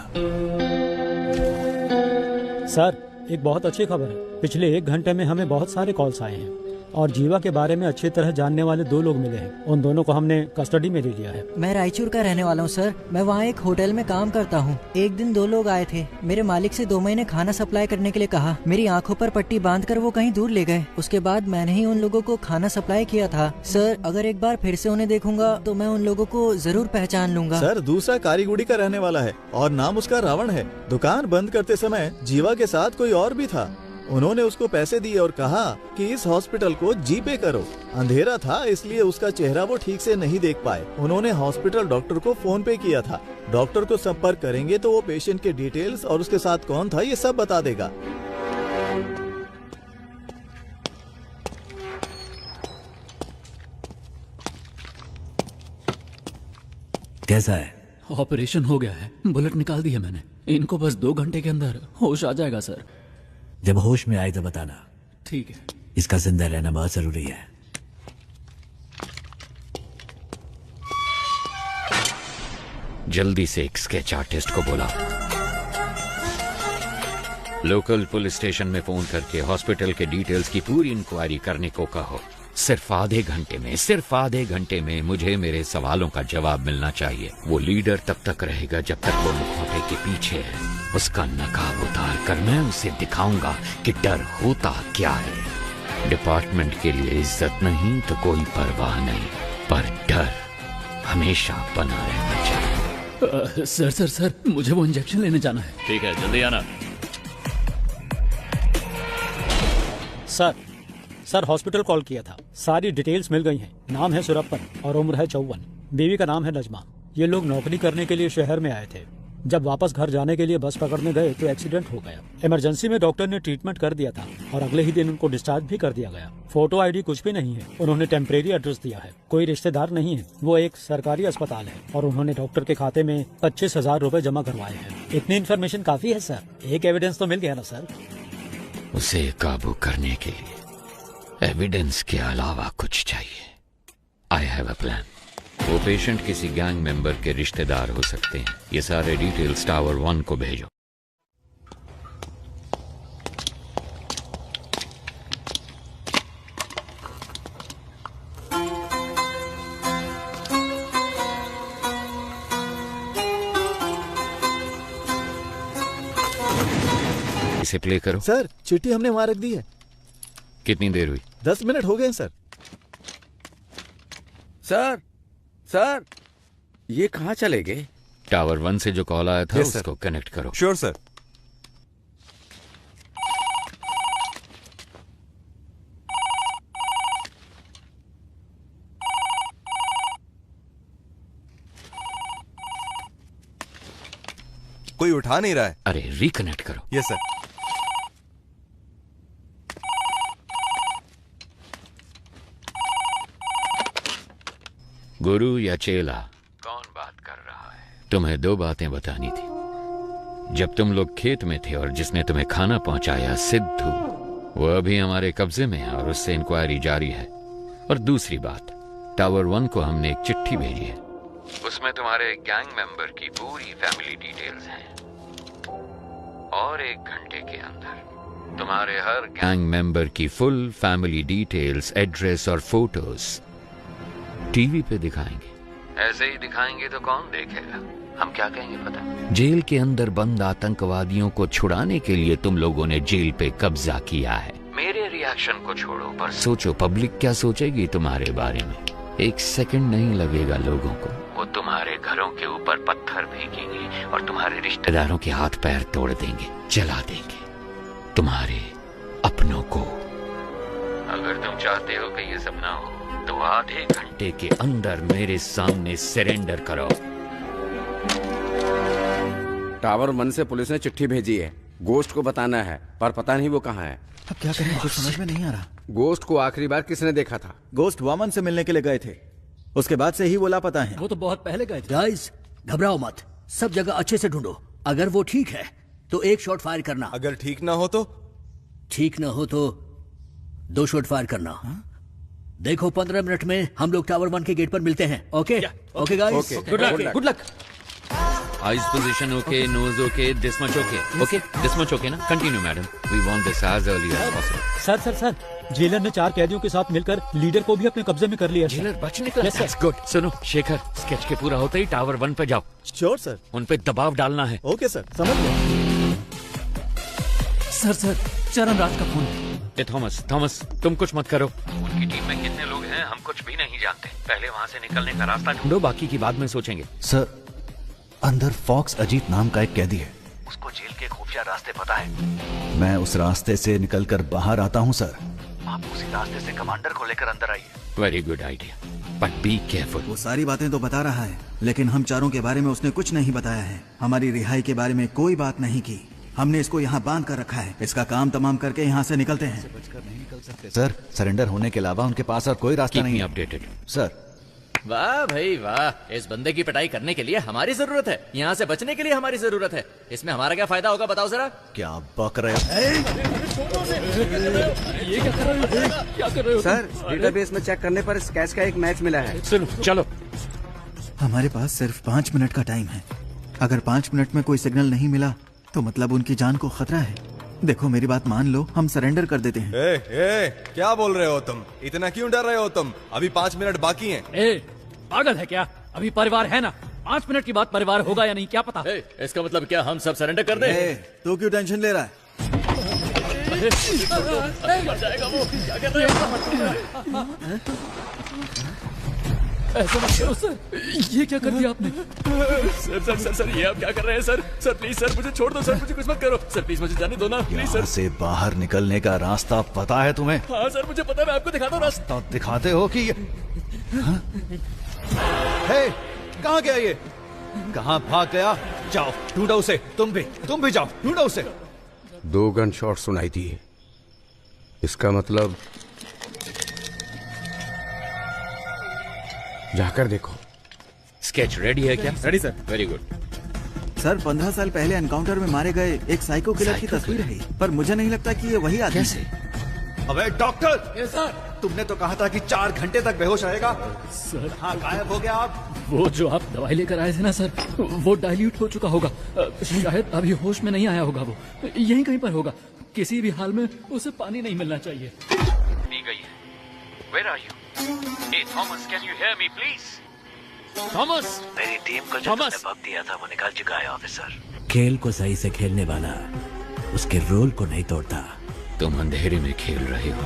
सर, एक बहुत अच्छी खबर है। पिछले 1 घंटे में हमें बहुत सारे कॉल्स आए हैं और जीवा के बारे में अच्छी तरह जानने वाले 2 लोग मिले हैं। उन दोनों को हमने कस्टडी में ले लिया है। मैं रायचूर का रहने वाला हूँ सर। मैं वहाँ एक होटल में काम करता हूँ। एक दिन 2 लोग आए थे। मेरे मालिक से 2 महीने खाना सप्लाई करने के लिए कहा। मेरी आंखों पर पट्टी बांधकर वो कहीं दूर ले गए। उसके बाद मैंने ही उन लोगों को खाना सप्लाई किया था। सर, अगर एक बार फिर से उन्हें देखूंगा तो मैं उन लोगों को जरूर पहचान लूंगा। सर, दूसरा कारीगुड़ी का रहने वाला है और नाम उसका रावण है। दुकान बंद करते समय जीवा के साथ कोई और भी था। उन्होंने उसको पैसे दिए और कहा कि इस हॉस्पिटल को जीपे करो। अंधेरा था, इसलिए उसका चेहरा वो ठीक से नहीं देख पाए। उन्होंने हॉस्पिटल डॉक्टर को फोन पे किया था। डॉक्टर को संपर्क करेंगे तो वो पेशेंट के डिटेल्स और उसके साथ कौन था ये सब बता देगा। कैसा है? ऑपरेशन हो गया है, बुलेट निकाल दी है मैंने। इनको बस 2 घंटे के अंदर होश आ जाएगा सर। जब होश में आए तो बताना। ठीक है। इसका जिंदा रहना बहुत जरूरी है। जल्दी से एक स्केच आर्टिस्ट को बुला। लोकल पुलिस स्टेशन में फोन करके हॉस्पिटल के डिटेल्स की पूरी इंक्वायरी करने को कहो। सिर्फ आधे घंटे में मुझे मेरे सवालों का जवाब मिलना चाहिए। वो लीडर तब तक रहेगा जब तक वो मुखौटे के पीछे है। उसका नकाब उतार कर मैं उसे दिखाऊंगा कि डर होता क्या है। डिपार्टमेंट के लिए इज्जत नहीं तो कोई परवाह नहीं, पर डर हमेशा बना रहना चाहिए। सर, मुझे वो इंजेक्शन लेने जाना है। ठीक है, जल्दी आना। सर, हॉस्पिटल कॉल किया था। सारी डिटेल्स मिल गई हैं। नाम है सुरप्पन और उम्र है 54। बीवी का नाम है नजमा। ये लोग नौकरी करने के लिए शहर में आए थे। जब वापस घर जाने के लिए बस पकड़ने गए तो एक्सीडेंट हो गया। इमरजेंसी में डॉक्टर ने ट्रीटमेंट कर दिया था और अगले ही दिन उनको डिस्चार्ज भी कर दिया गया। फोटो आईडी कुछ भी नहीं है। उन्होंने टेम्परेरी एड्रेस दिया है। कोई रिश्तेदार नहीं है। वो एक सरकारी अस्पताल है और उन्होंने डॉक्टर के खाते में 25,000 रुपए जमा करवाए हैं। इतनी इन्फॉर्मेशन काफी है सर। एक एविडेंस तो मिल गया ना सर। उसे काबू करने के लिए एविडेंस के अलावा कुछ चाहिए। I have a plan. वो पेशेंट किसी गैंग मेंबर के रिश्तेदार हो सकते हैं। ये सारे डिटेल्स टावर 1 को भेजो। इसे प्ले करो। सर चिट्ठी हमने वहां रख दी है। कितनी देर हुई? 10 मिनट हो गए सर। सर ये कहाँ चले गए? टावर 1 से जो कॉल आया था Yes, उसको कनेक्ट करो। Sure sir. कोई उठा नहीं रहा है। अरे रिकनेक्ट करो। Yes sir. गुरु या चेला, कौन बात कर रहा है? तुम्हें 2 बातें बतानी थी। जब तुम लोग खेत में थे और जिसने तुम्हें खाना पहुंचाया सिद्धू, वो अभी हमारे कब्जे में है और उससे इंक्वायरी जारी है। और दूसरी बात, टावर 1 को हमने एक चिट्ठी भेजी है, उसमें तुम्हारे गैंग मेंबर की पूरी फैमिली डिटेल्स हैं। और 1 घंटे के अंदर तुम्हारे हर गैंग मेंबर की फुल फैमिली डिटेल्स, एड्रेस और फोटोज टीवी पे दिखाएंगे। ऐसे ही दिखाएंगे तो कौन देखेगा? हम क्या कहेंगे पता? जेल के अंदर बंद आतंकवादियों को छुड़ाने के लिए तुम लोगों ने जेल पे कब्जा किया है। मेरे रिएक्शन को छोड़ो, पर सोचो पब्लिक क्या सोचेगी तुम्हारे बारे में। 1 सेकंड नहीं लगेगा लोगों को, वो तुम्हारे घरों के ऊपर पत्थर फेंकेंगे और तुम्हारे रिश्तेदारों के हाथ पैर तोड़ देंगे, जला देंगे तुम्हारे अपनों को। अगर तुम चाहते हो कि ये सपना हो तो आधे घंटे के अंदर मेरे सामने सरेंडर करो। टावर 1 से पुलिस ने चिट्ठी भेजी है, गोश्त को बताना है, पर पता नहीं वो कहाँ है। अब क्या करें, कुछ समझ में नहीं आ रहा। गोश्त को आखिरी बार किसने देखा था? गोश्त वामन से मिलने के लिए गए थे, उसके बाद से ही वो लापता है। वो तो बहुत पहले गए थे। गाइस घबराओ मत, सब जगह अच्छे से ढूंढो। अगर वो ठीक है तो 1 शॉट फायर करना। अगर ठीक ना हो तो? ठीक ना हो तो 2 शॉट फायर करना। देखो 15 मिनट में हम लोग टावर 1 के गेट पर मिलते हैं। Okay okay guys, good luck. Eyes position okay, nose okay, this much okay. Okay this much okay ना? Continue madam, we want this as early as possible. Sir jailer ने 4 कैदियों के साथ मिलकर लीडर को भी अपने कब्जे में कर लिया। जेलर बच निकला। That's good. सुनो शेखर, स्केच के पूरा होते ही टावर 1 पे जाओ। Sure sir. उन पे दबाव डालना है। ओके सर, समझ गया। सर चरण राज का फोन। थॉमस तुम कुछ मत करो। उनकी टीम में कितने लोग हैं हम कुछ भी नहीं जानते। पहले वहाँ से निकलने का रास्ता ढूंढो, बाकी की बाद में सोचेंगे। सर अंदर फॉक्स अजीत नाम का एक कैदी है, उसको जेल के खुफिया रास्ते पता है। मैं उस रास्ते से निकलकर बाहर आता हूँ सर। आप उसी रास्ते से कमांडर को लेकर अंदर आइए। Very good idea, but be careful. वो सारी बातें तो बता रहा है, लेकिन हम चारों के बारे में उसने कुछ नहीं बताया है। हमारी रिहाई के बारे में कोई बात नहीं की। हमने इसको यहाँ बांध कर रखा है। इसका काम तमाम करके यहाँ से निकलते हैं। बचकर नहीं निकल सकते सर। सरेंडर होने के अलावा उनके पास और कोई रास्ता नहीं। Updated sir. वाह भाई वाह, इस बंदे की पिटाई करने के लिए हमारी जरूरत है, यहाँ से बचने के लिए हमारी जरूरत है। इसमें हमारा क्या फायदा होगा बताओ जरा? क्या बक रहे हो? ये क्या कर रहे हो? सर डेटाबेस में चेक करने पर स्केच का एक मैच मिला है। सुनो चलो। हमारे पास सिर्फ 5 मिनट का टाइम है। अगर 5 मिनट में कोई सिग्नल नहीं मिला तो मतलब उनकी जान को खतरा है। देखो मेरी बात मान लो, हम सरेंडर कर देते हैं। क्या बोल रहे हो तुम? इतना क्यों डर रहे हो तुम? अभी 5 मिनट बाकी हैं। पागल है क्या? अभी परिवार है ना, 5 मिनट के बाद परिवार होगा या नहीं क्या पता। इसका मतलब क्या हम सब सरेंडर कर दें? तू क्यों टेंशन ले रहा है? मर जाएगा वो। क्या कर रहे हो? ऐसा मत करो सर, ये क्या कर दिया आपने? सर ये आप क्या कर रहे हैं सर? सर प्लीज सर मुझे छोड़ दो सर, मुझे कुछ मत करो सर, प्लीज मुझे जाने दो ना प्लीज सर। यहाँ से बाहर निकलने का रास्ता पता है तुम्हें? हाँ सर मुझे पता है, मैं आपको दिखाता हूँ रास्ता। तो दिखाते हो कि कहाँ गया ये? कहाँ भाग गया? जाओ ढूंढो उसे। तुम भी जाओ ढूंढो उसे। 2 गन शॉट सुनाई दिए, इसका मतलब जाकर देखो। स्केच रेडी है क्या? Ready sir. Very good sir 15 साल पहले एनकाउंटर में मारे गए एक साइको किलर की तस्वीर है, पर मुझे नहीं लगता कि ये वही आदमी है। अबे डॉक्टर! तुमने तो कहा था कि 4 घंटे तक बेहोश रहेगा। सर हाँ, गायब हो गया आप। वो जो आप दवाई लेकर आए थे ना सर, वो डाइल्यूट हो चुका होगा। शायद अभी होश में नहीं आया होगा। वो यहीं कहीं पर होगा। किसी भी हाल में उसे पानी नहीं मिलना चाहिए। दी गई है। Where are you? Hey Thomas, can you hear me please? Thomas! मेरी टीम को जो तुमने वक्त दिया था वो निकाल चुका है ऑफिसर। खेल को सही से खेलने वाला उसके रोल को नहीं तोड़ता। तुम अंधेरे में खेल रहे हो।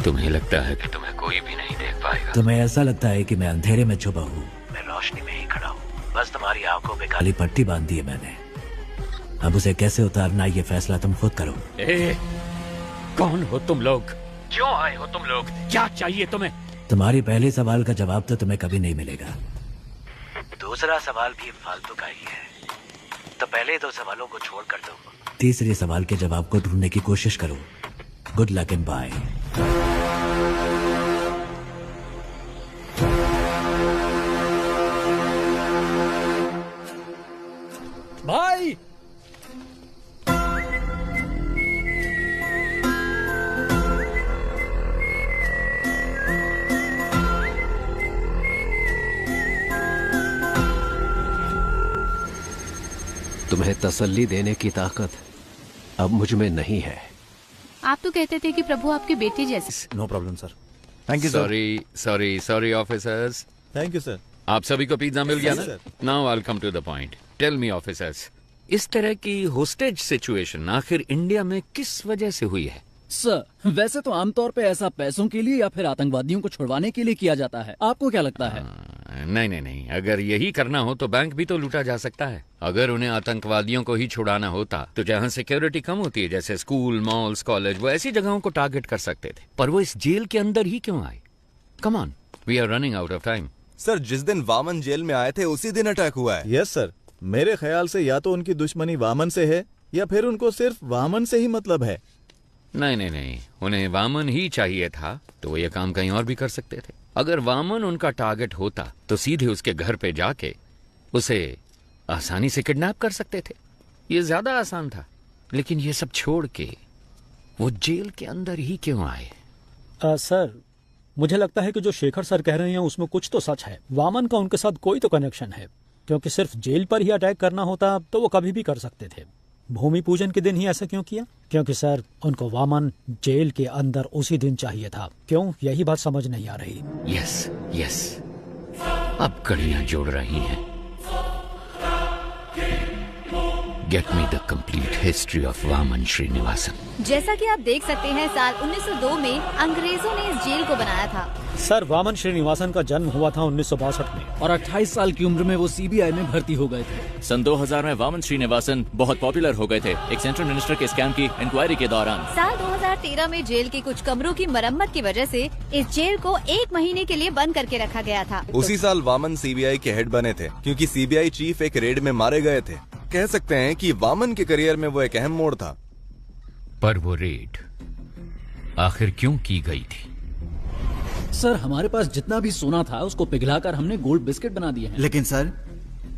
तुम्हें लगता है कि तुम्हें कोई भी नहीं देख पाएगा। तुम्हें ऐसा लगता है कि मैं अंधेरे में छुपा हूँ। मैं रोशनी में ही खड़ा हूँ, बस तुम्हारी आंखों पे काली पट्टी बांध दी है मैंने। अब उसे कैसे उतारना ये फैसला तुम खुद करो। कौन हो तुम लोग? क्यों आए हो तुम लोग? क्या चाहिए तुम्हें? तुम्हारी पहले सवाल का जवाब तो तुम्हें कभी नहीं मिलेगा। दूसरा सवाल भी फालतू का ही है, तो पहले 2 सवालों को छोड़ कर दो। तीसरे सवाल के जवाब को ढूंढने की कोशिश करो। Good luck and bye. Bye. तुम्हें तसल्ली देने की ताकत अब मुझ में नहीं है। आप तो कहते थे कि प्रभु आपके बेटे जैसे। No problem sir. Thank you. Sorry officers. Thank you sir. आप सभी को पिज्जा मिल गया ना? Sir. Now I will come to the point. Tell me officers, इस तरह की होस्टेज सिचुएशन आखिर इंडिया में किस वजह से हुई है? सर वैसे तो आमतौर पे ऐसा पैसों के लिए या फिर आतंकवादियों को छुड़वाने के लिए किया जाता है। आपको क्या लगता है? नहीं, अगर यही करना हो तो बैंक भी तो लूटा जा सकता है। अगर उन्हें आतंकवादियों को ही छुड़ाना होता तो जहाँ सिक्योरिटी कम होती है, जैसे स्कूल, मॉल्स, कॉलेज, वो ऐसी जगहों को टारगेट कर सकते थे। पर वो इस जेल के अंदर ही क्यों आए? Come on, we are running out of time. Sir जिस दिन वामन जेल में आए थे उसी दिन अटैक हुआ है। यस सर, मेरे ख्याल से या तो उनकी दुश्मनी वामन से है या फिर उनको सिर्फ वामन से ही मतलब है। नहीं, उन्हें वामन ही चाहिए था तो वो ये काम कहीं और भी कर सकते थे। अगर वामन उनका टारगेट होता तो सीधे उसके घर पे जाके उसे आसानी से किडनैप कर सकते थे। ये ज्यादा आसान था। लेकिन ये सब छोड़ के वो जेल के अंदर ही क्यों आए? सर मुझे लगता है कि जो शेखर सर कह रहे हैं उसमें कुछ तो सच है। वामन का उनके साथ कोई तो कनेक्शन है, क्योंकि सिर्फ जेल पर ही अटैक करना होता तो वो कभी भी कर सकते थे। भूमि पूजन के दिन ही ऐसा क्यों किया? क्योंकि सर उनको वामन जेल के अंदर उसी दिन चाहिए था। क्यों? यही बात समझ नहीं आ रही। यस, अब कड़ियां जोड़ रही हैं। Get me the complete history of Vaman Srinivasan. जैसा कि आप देख सकते हैं, साल 1902 में अंग्रेजों ने इस जेल को बनाया था। सर वामन श्रीनिवासन का जन्म हुआ था 1962 में और 28 साल की उम्र में वो सीबीआई में भर्ती हो गए थे। सन 2000 में वामन श्रीनिवासन बहुत पॉपुलर हो गए थे एक सेंट्रल मिनिस्टर के स्कैम की इंक्वायरी के दौरान। साल 2013 में जेल के कुछ कमरों की मरम्मत की वजह से इस जेल को 1 महीने के लिए बंद करके रखा गया था। उसी साल वामन सीबीआई के हेड बने थे, क्योंकि सीबीआई चीफ एक रेड में मारे गए थे। कह सकते हैं कि वामन के करियर में वो एक अहम मोड़ था। पर वो रेड आखिर क्यों की गई थी? सर हमारे पास जितना भी सोना था उसको पिघलाकर हमने गोल्ड बिस्किट बना दिए हैं। लेकिन सर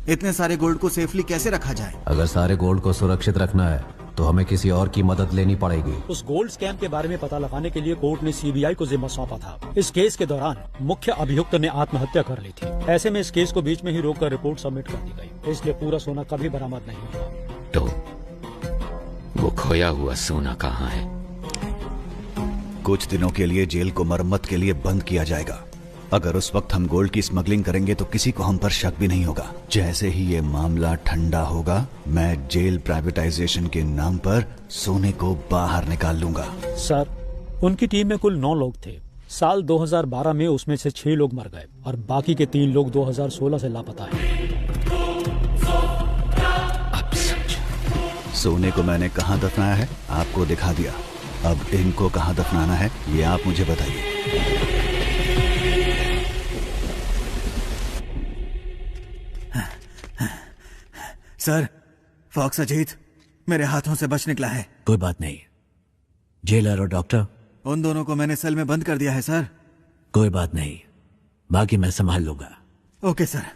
इतने सारे गोल्ड को सेफली कैसे रखा जाए? अगर सारे गोल्ड को सुरक्षित रखना है तो हमें किसी और की मदद लेनी पड़ेगी। उस गोल्ड स्कैम के बारे में पता लगाने के लिए कोर्ट ने सीबीआई को जिम्मा सौंपा था। इस केस के दौरान मुख्य अभियुक्त ने आत्महत्या कर ली थी। ऐसे में इस केस को बीच में ही रोककर रिपोर्ट सबमिट कर दी गई, इसलिए पूरा सोना कभी बरामद नहीं हुआ। तो वो खोया हुआ सोना कहाँ है? कुछ दिनों के लिए जेल को मरम्मत के लिए बंद किया जाएगा। अगर उस वक्त हम गोल्ड की स्मगलिंग करेंगे तो किसी को हम पर शक भी नहीं होगा। जैसे ही ये मामला ठंडा होगा, मैं जेल प्राइवेटाइजेशन के नाम पर सोने को बाहर निकाल लूंगा। सर उनकी टीम में कुल 9 लोग थे। साल 2012 में उसमें से 6 लोग मर गए और बाकी के 3 लोग 2016 से लापता हैं। सोने को मैंने कहाँ दफनाया है आपको दिखा दिया। अब इनको कहाँ दफनाना है ये आप मुझे बताइए। सर फॉक्स अजीत मेरे हाथों से बच निकला है। कोई बात नहीं, जेलर और डॉक्टर उन दोनों को मैंने सेल में बंद कर दिया है सर। कोई बात नहीं, बाकी मैं संभाल लूंगा। Okay sir.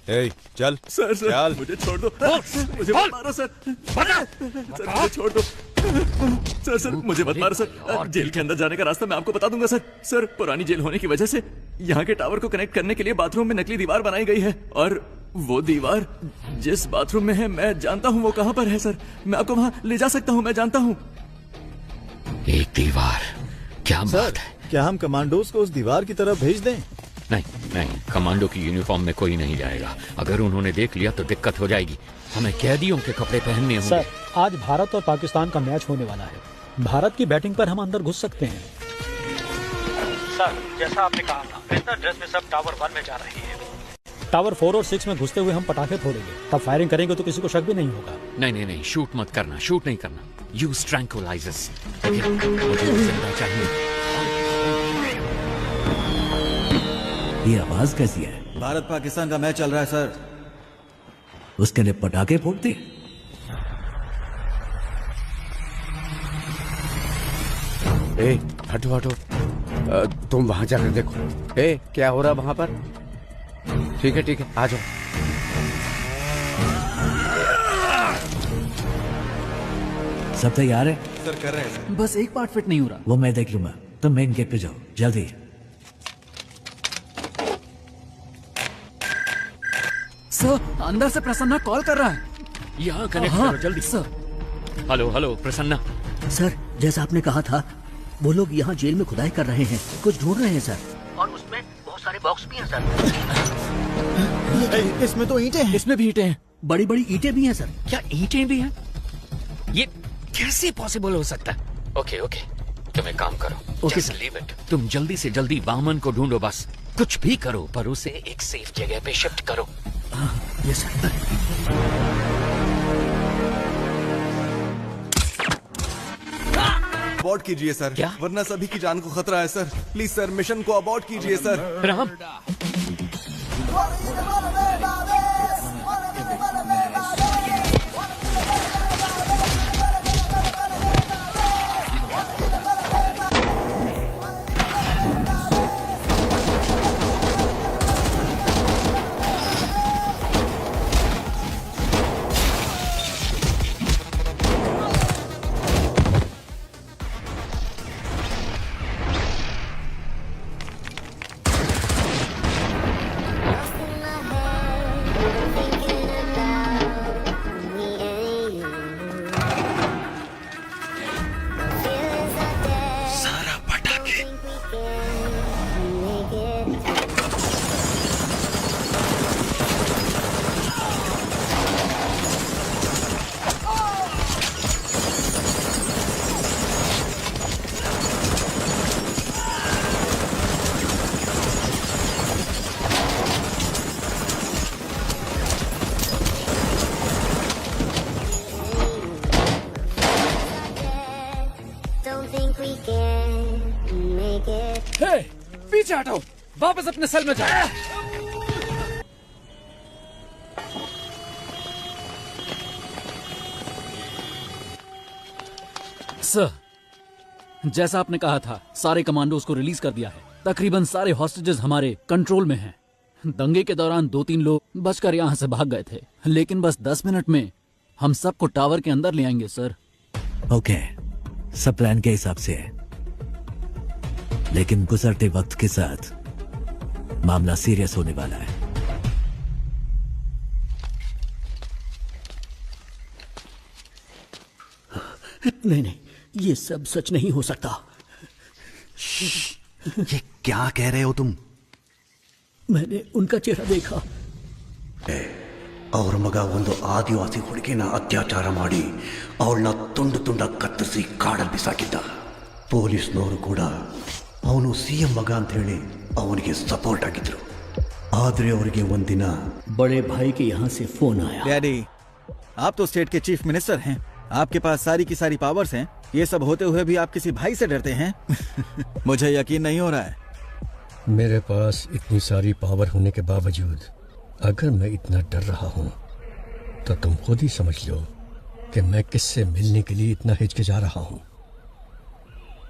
ए, चल सर चल। मुझे छोड़ दो। मुझे मारो सर। सर मुझे छोड़ दो। सर सर मुझे मत मारो सर। जेल के अंदर जाने का रास्ता मैं आपको बता दूंगा सर। सर पुरानी जेल होने की वजह से यहाँ के टावर को कनेक्ट करने के लिए बाथरूम में नकली दीवार बनाई गई है, और वो दीवार जिस बाथरूम में है मैं जानता हूँ वो कहाँ पर है सर। मैं आपको वहाँ ले जा सकता हूँ, मैं जानता हूँ। एक दीवार, क्या बात है? क्या हम कमांडोज को उस दीवार की तरफ भेज दें? नहीं नहीं, कमांडो की यूनिफॉर्म में कोई नहीं जाएगा। अगर उन्होंने देख लिया तो दिक्कत हो जाएगी। हमें कैदियों के कपड़े पहनने होंगे। सर, आज भारत और पाकिस्तान का मैच होने वाला है। भारत की बैटिंग पर हम अंदर घुस सकते हैं। सर, जैसा आपने कहा था, बिजनेस ड्रेस में सब टावर 1 में जा रहे हैं। टावर 4 और 6 में घुसते हुए हम पटाखे फोड़ेंगे, तब फायरिंग करेंगे तो किसी को शक भी नहीं होगा। नहीं नहीं नहीं, शूट मत करना, शूट नहीं करना। Use tranquillisers. मुझे जिंदा चाहिए। ये आवाज कैसी है? भारत पाकिस्तान का मैच चल रहा है सर। उसके लिए पटाखे फोड़ते? ए, हटो हटो। तुम वहां जाकर देखो। ए, क्या हो रहा है वहां पर? ठीक है, आ जाओ। सब तैयार है? सर कर रहे हैं सर। बस एक पार्ट फिट नहीं हो रहा। वो मैं देख लूंगा, तुम मेन गेट पे जाओ जल्दी। सर, अंदर से प्रसन्ना कॉल कर रहा है। यहाँ कनेक्ट करो जल्दी। Sir, hello hello Prasanna. Sir, जैसा आपने कहा था, वो लोग यहाँ जेल में खुदाई कर रहे हैं, कुछ ढूंढ रहे हैं सर। और उसमें बहुत सारे बॉक्स भी हैं सर। इसमें तो ईंटें हैं। इसमें भी ईंटें हैं। बड़ी बड़ी ईंटें भी हैं सर। क्या ईंटें भी हैं? ये कैसे पॉसिबल हो सकता है? ओके ओके, तुम एक काम करो, just leave it। तुम जल्दी से जल्दी वामन को ढूंढो, बस कुछ भी करो पर उसे एक सेफ जगह पे शिफ्ट करो। Yes sir. अबॉर्ट कीजिए सर। क्या? वरना सभी की जान को खतरा है सर। प्लीज सर, मिशन को अबॉर्ट कीजिए सर। राम, पीछे हटो, वापस अपने सेल में जाओ। सर, जैसा आपने कहा था, सारे कमांडोज को रिलीज कर दिया है। तकरीबन सारे हॉस्टेजेस हमारे कंट्रोल में हैं। दंगे के दौरान 2-3 लोग बचकर यहाँ से भाग गए थे, लेकिन बस 10 मिनट में हम सबको टावर के अंदर ले आएंगे सर। ओके, सब प्लान के हिसाब से है, लेकिन गुजरते वक्त के साथ मामला सीरियस होने वाला है। नहीं, ये सब सच नहीं हो सकता। ये क्या कह रहे हो तुम? मैंने उनका चेहरा देखा। ಅವ್ರ ಮಗ ಒಂದು ಆದಿವಾಸಿ ಹುಡುಗಿನ ಅತ್ಯಾಚಾರ ಮಾಡಿ ಅವಳನ್ನ ತುಂಡು ತುಂಡ ಕತ್ತರಿಸಿ ಕಾಡಲ್ಲಿ ಬಿಸಾಕಿದ್ದ. ಪೊಲೀಸ್ನವರು ಕೂಡ ಅವನು ಸಿಎಂ ಮಗ ಅಂತ ಹೇಳಿ ಅವನಿಗೆ ಸಪೋರ್ಟ್ ಆಗಿದ್ರು. ಆದ್ರೆ ಅವರಿಗೆ ಒಂದಿನ बड़े भाई के यहाँ से फोन आया। डैडी, आप तो स्टेट के चीफ मिनिस्टर हैं, आपके पास सारी की सारी पावर्स हैं। ये सब होते हुए भी आप किसी भाई से डरते हैं? मुझे यकीन नहीं हो रहा है। मेरे पास इतनी सारी पावर होने के बावजूद अगर मैं इतना डर रहा हूं तो तुम खुद ही समझ लो कि मैं किससे मिलने के लिए इतना हिचकिचा रहा हूं।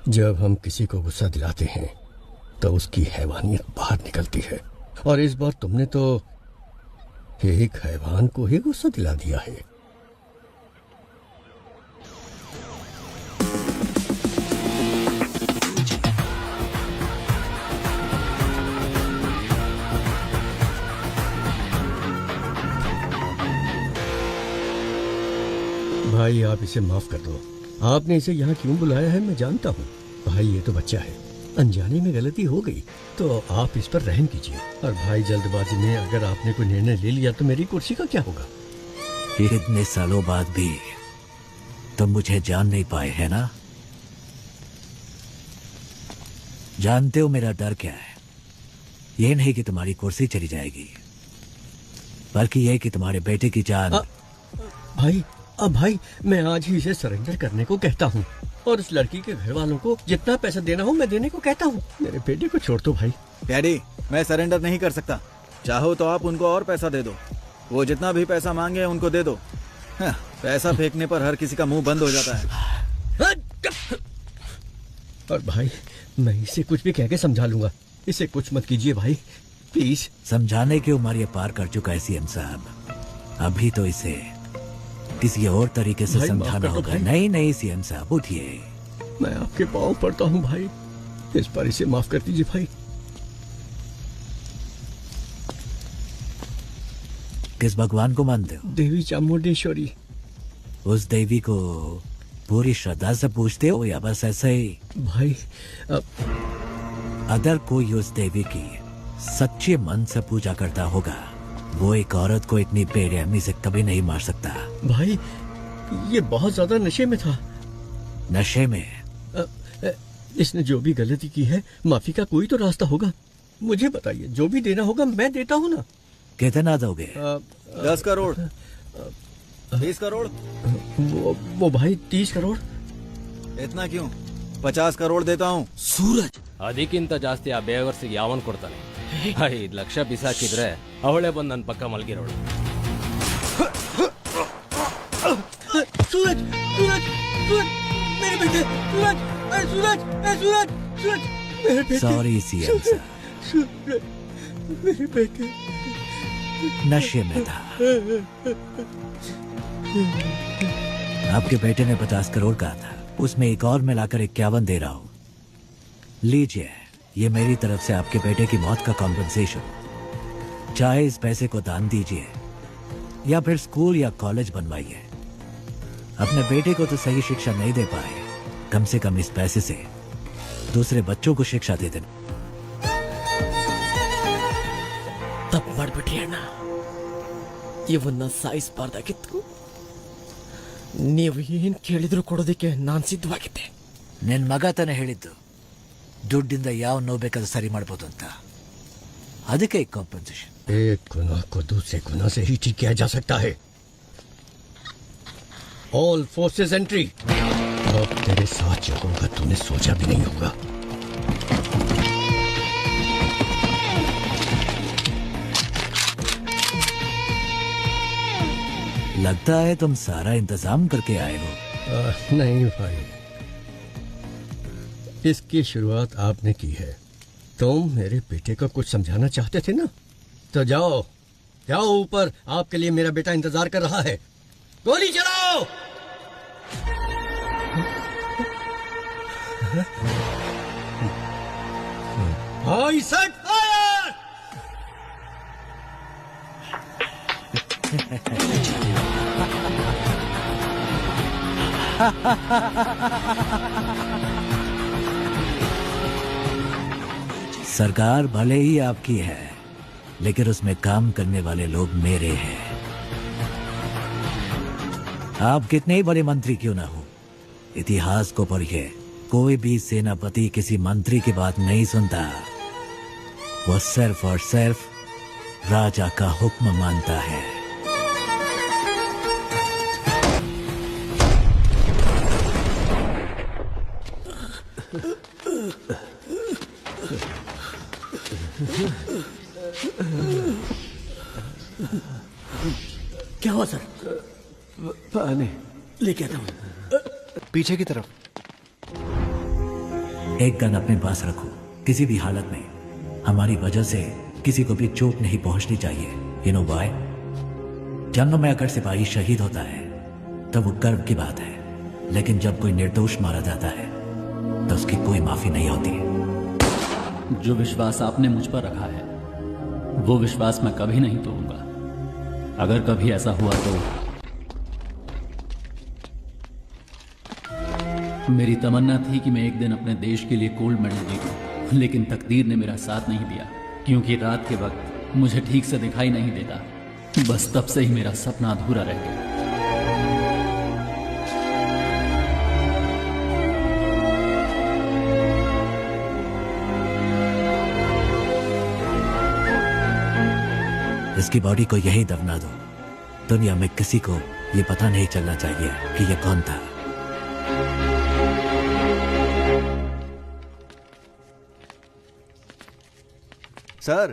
जब हम किसी को गुस्सा दिलाते हैं तो उसकी हैवानियत बाहर निकलती है, और इस बार तुमने तो एक हैवान को ही गुस्सा दिला दिया है। भाई आप इसे माफ कर दो। आपने इसे यहाँ क्यों बुलाया है मैं जानता हूँ। भाई ये तो बच्चा है, अनजाने में गलती हो गई तो आप इस पर रहम कीजिए। और भाई जल्दबाजी में अगर आपने कोई निर्णय ले लिया तो मेरी कुर्सी का क्या होगा? इतने सालों बाद भी तुम मुझे जान नहीं पाए है ना? जानते हो मेरा डर क्या है? ये नहीं कि तुम्हारी कुर्सी चली जाएगी, बल्कि यह कि तुम्हारे बेटे की जान। भाई मैं आज ही इसे सरेंडर करने को कहता हूँ और उस लड़की के घर वालों को जितना पैसा देना हो मैं देने को कहता हूँ। मेरे बेटे को छोड़ दो भाई। डैडी मैं सरेंडर नहीं कर सकता। चाहो तो आप उनको और पैसा दे दो, वो जितना भी पैसा मांगे उनको दे दो। हाँ, पैसा फेंकने पर हर किसी का मुंह बंद हो जाता है। और भाई मैं इसे कुछ भी कह के समझा लूंगा, इसे कुछ मत कीजिए भाई प्लीज। समझाने की उम्र ये पार कर चुका है सीएम साहब, अभी तो इसे किसी और तरीके से समझाना होगा। नहीं सीएम साहब उठिए। मैं आपके पाँव पड़ता हूँ भाई, इस बार इसे माफ कर दीजिए भाई। किस भगवान को मानते हो? देवी चामुंडेश्वरी। उस देवी को पूरी श्रद्धा से पूछते हो या बस ऐसे ही? भाई अगर कोई उस देवी की सच्चे मन से पूजा करता होगा, वो एक औरत को इतनी बेरहमी से कभी नहीं मार सकता। भाई ये बहुत ज्यादा नशे में था। नशे में? इसने जो भी गलती की है माफी का कोई तो रास्ता होगा। मुझे बताइए, जो भी देना होगा मैं देता हूँ ना। कितना दोगे? 10 करोड़ 20 करोड़। वो भाई 30 करोड़। इतना क्यों? 50 करोड़ देता हूँ। सूरज ಅದಕ್ಕಿಂತ ಜಾಸ್ತಿ ಆ ಬೇವರ್ಸಿಗೆ ಯಾವನ್ ಕೊಡ್ತಾನೆ? 5 ಲಕ್ಷ ಬಿಸಾಕಿದ್ರೆ ಅವಳೇ ಬಂದು ನನ್ನ ಪಕ್ಕ ಮಲಗಿರೋಳು. सूरज सूरज सूरज मेरे बेटे, सूरज सूरज सूरज सूरज मेरे बेटे। सॉरी सीएम साहब, मेरे बेटे नशे में था। आपके बेटे ने 50 करोड़ कहा था, उसमें एक और मिलाकर 51 दे रहा हूं। लीजिए, ये मेरी तरफ से आपके बेटे की मौत का कॉम्पेंसेशन। चाहे इस पैसे को दान दीजिए या फिर स्कूल या कॉलेज बनवाइए। अपने बेटे को तो सही शिक्षा नहीं दे पाए, कम से कम इस पैसे से दूसरे बच्चों को शिक्षा दे देना। ತಪ್ಪು ಮಾಡ್ಬಿಟ್ರಿ ಅಣ್ಣ, ಇವನ್ನ ಸಾಯಿಸಬಾರ್ದಾಗಿತ್ತು. ನೀವು ಏನ್ ಕೇಳಿದ್ರು ಕೊಡೋದಕ್ಕೆ ನಾನ್ ಸಿದ್ಧವಾಗಿದ್ದೆ. ನಿನ್ ಮಗ ತಾನೇ ಹೇಳಿದ್ದು ದುಡ್ಡಿಂದ ಯಾವ ನೋವು ಬೇಕಾದ್ರೂ ಸರಿ ಮಾಡ್ಬೋದು ಅಂತ, ಅದಕ್ಕೆ ಕಾಂಪನ್ಸೇಷನ್। एक गुनाह को दूसरे गुनाह से ही ठीक किया जा सकता है। All forces entry. अब तेरे साथ जो होगा तूने सोचा भी नहीं होगा। लगता है तुम सारा इंतजाम करके आए हो। नहीं भाई, इसकी शुरुआत आपने की है। तुम मेरे बेटे को कुछ समझाना चाहते थे ना, तो जाओ जाओ ऊपर, आपके लिए मेरा बेटा इंतजार कर रहा है। गोली चलाओ। आई सेट फायर। सरकार भले ही आपकी है, लेकिन उसमें काम करने वाले लोग मेरे हैं। आप कितने ही बड़े मंत्री क्यों ना हो, इतिहास को पढ़िए, कोई भी सेनापति किसी मंत्री की बात नहीं सुनता। वो सिर्फ और सिर्फ राजा का हुक्म मानता है। क्या हुआ सर? पानी लेके आता हूँ। पीछे की तरफ। एक गन अपने पास रखो, किसी भी हालत में हमारी वजह से किसी को भी चोट नहीं पहुंचनी चाहिए। You know why? जंग में अगर सिपाही शहीद होता है तो वो गर्व की बात है, लेकिन जब कोई निर्दोष मारा जाता है तो उसकी कोई माफी नहीं होती। जो विश्वास आपने मुझ पर रखा है वो विश्वास मैं कभी नहीं तोड़ूंगा। अगर कभी ऐसा हुआ तो मेरी तमन्ना थी कि मैं एक दिन अपने देश के लिए गोल्ड मेडल जीतूं, लेकिन तकदीर ने मेरा साथ नहीं दिया, क्योंकि रात के वक्त मुझे ठीक से दिखाई नहीं देता। बस तब से ही मेरा सपना अधूरा रह गया। इसकी बॉडी को यही दफना दो। दुनिया में किसी को ये पता नहीं चलना चाहिए कि ये कौन था। सर,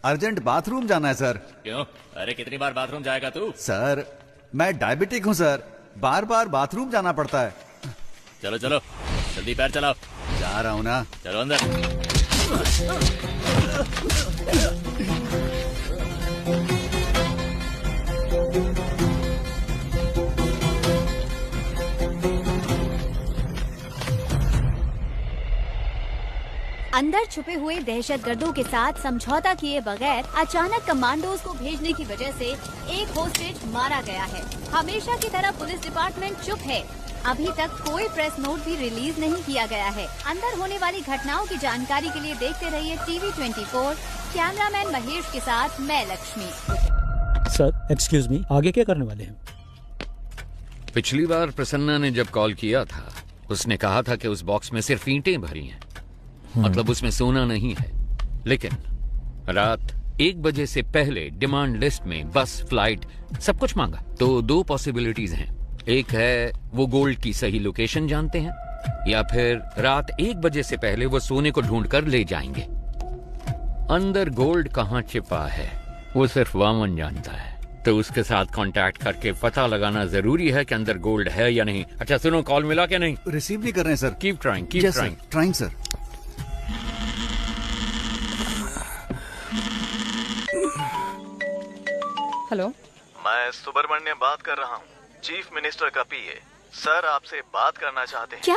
अर्जेंट बाथरूम जाना है सर। क्यों? अरे कितनी बार बाथरूम जाएगा तू? सर, मैं डायबिटिक हूँ सर, बार बार बाथरूम जाना पड़ता है। चलो चलो जल्दी पैर चलाओ। जा रहा हूँ ना। चलो अंदर। अंदर छुपे हुए दहशतगर्दों के साथ समझौता किए बगैर अचानक कमांडोज को भेजने की वजह से एक होस्टेज मारा गया है। हमेशा की तरह पुलिस डिपार्टमेंट चुप है। अभी तक कोई प्रेस नोट भी रिलीज नहीं किया गया है। अंदर होने वाली घटनाओं की जानकारी के लिए देखते रहिए TV 24। कैमरामैन महेश के साथ मैं लक्ष्मी। सर एक्सक्यूज मी, आगे क्या करने वाले हैं? पिछली बार प्रसन्ना ने जब कॉल किया था, उसने कहा था कि उस बॉक्स में सिर्फ ईंटें भरी हैं, मतलब उसमें सोना नहीं है। लेकिन रात 1 बजे से पहले डिमांड लिस्ट में बस, फ्लाइट, सब कुछ मांगा। तो 2 पॉसिबिलिटीज हैं। एक है वो गोल्ड की सही लोकेशन जानते हैं, या फिर रात 1 बजे से पहले वो सोने को ढूंढ कर ले जाएंगे। अंदर गोल्ड कहाँ छिपा है वो सिर्फ वामन जानता है, तो उसके साथ कांटेक्ट करके पता लगाना जरूरी है कि अंदर गोल्ड है या नहीं। अच्छा सुनो, कॉल मिला क्या? नहीं रिसीव नहीं कर रहे हैं sir. Keep trying, keep trying. Trying sir. Hello, मैं सुब्रमण्यम बात कर रहा हूँ, चीफ मिनिस्टर का PA। सर आपसे बात करना चाहते हैं। क्या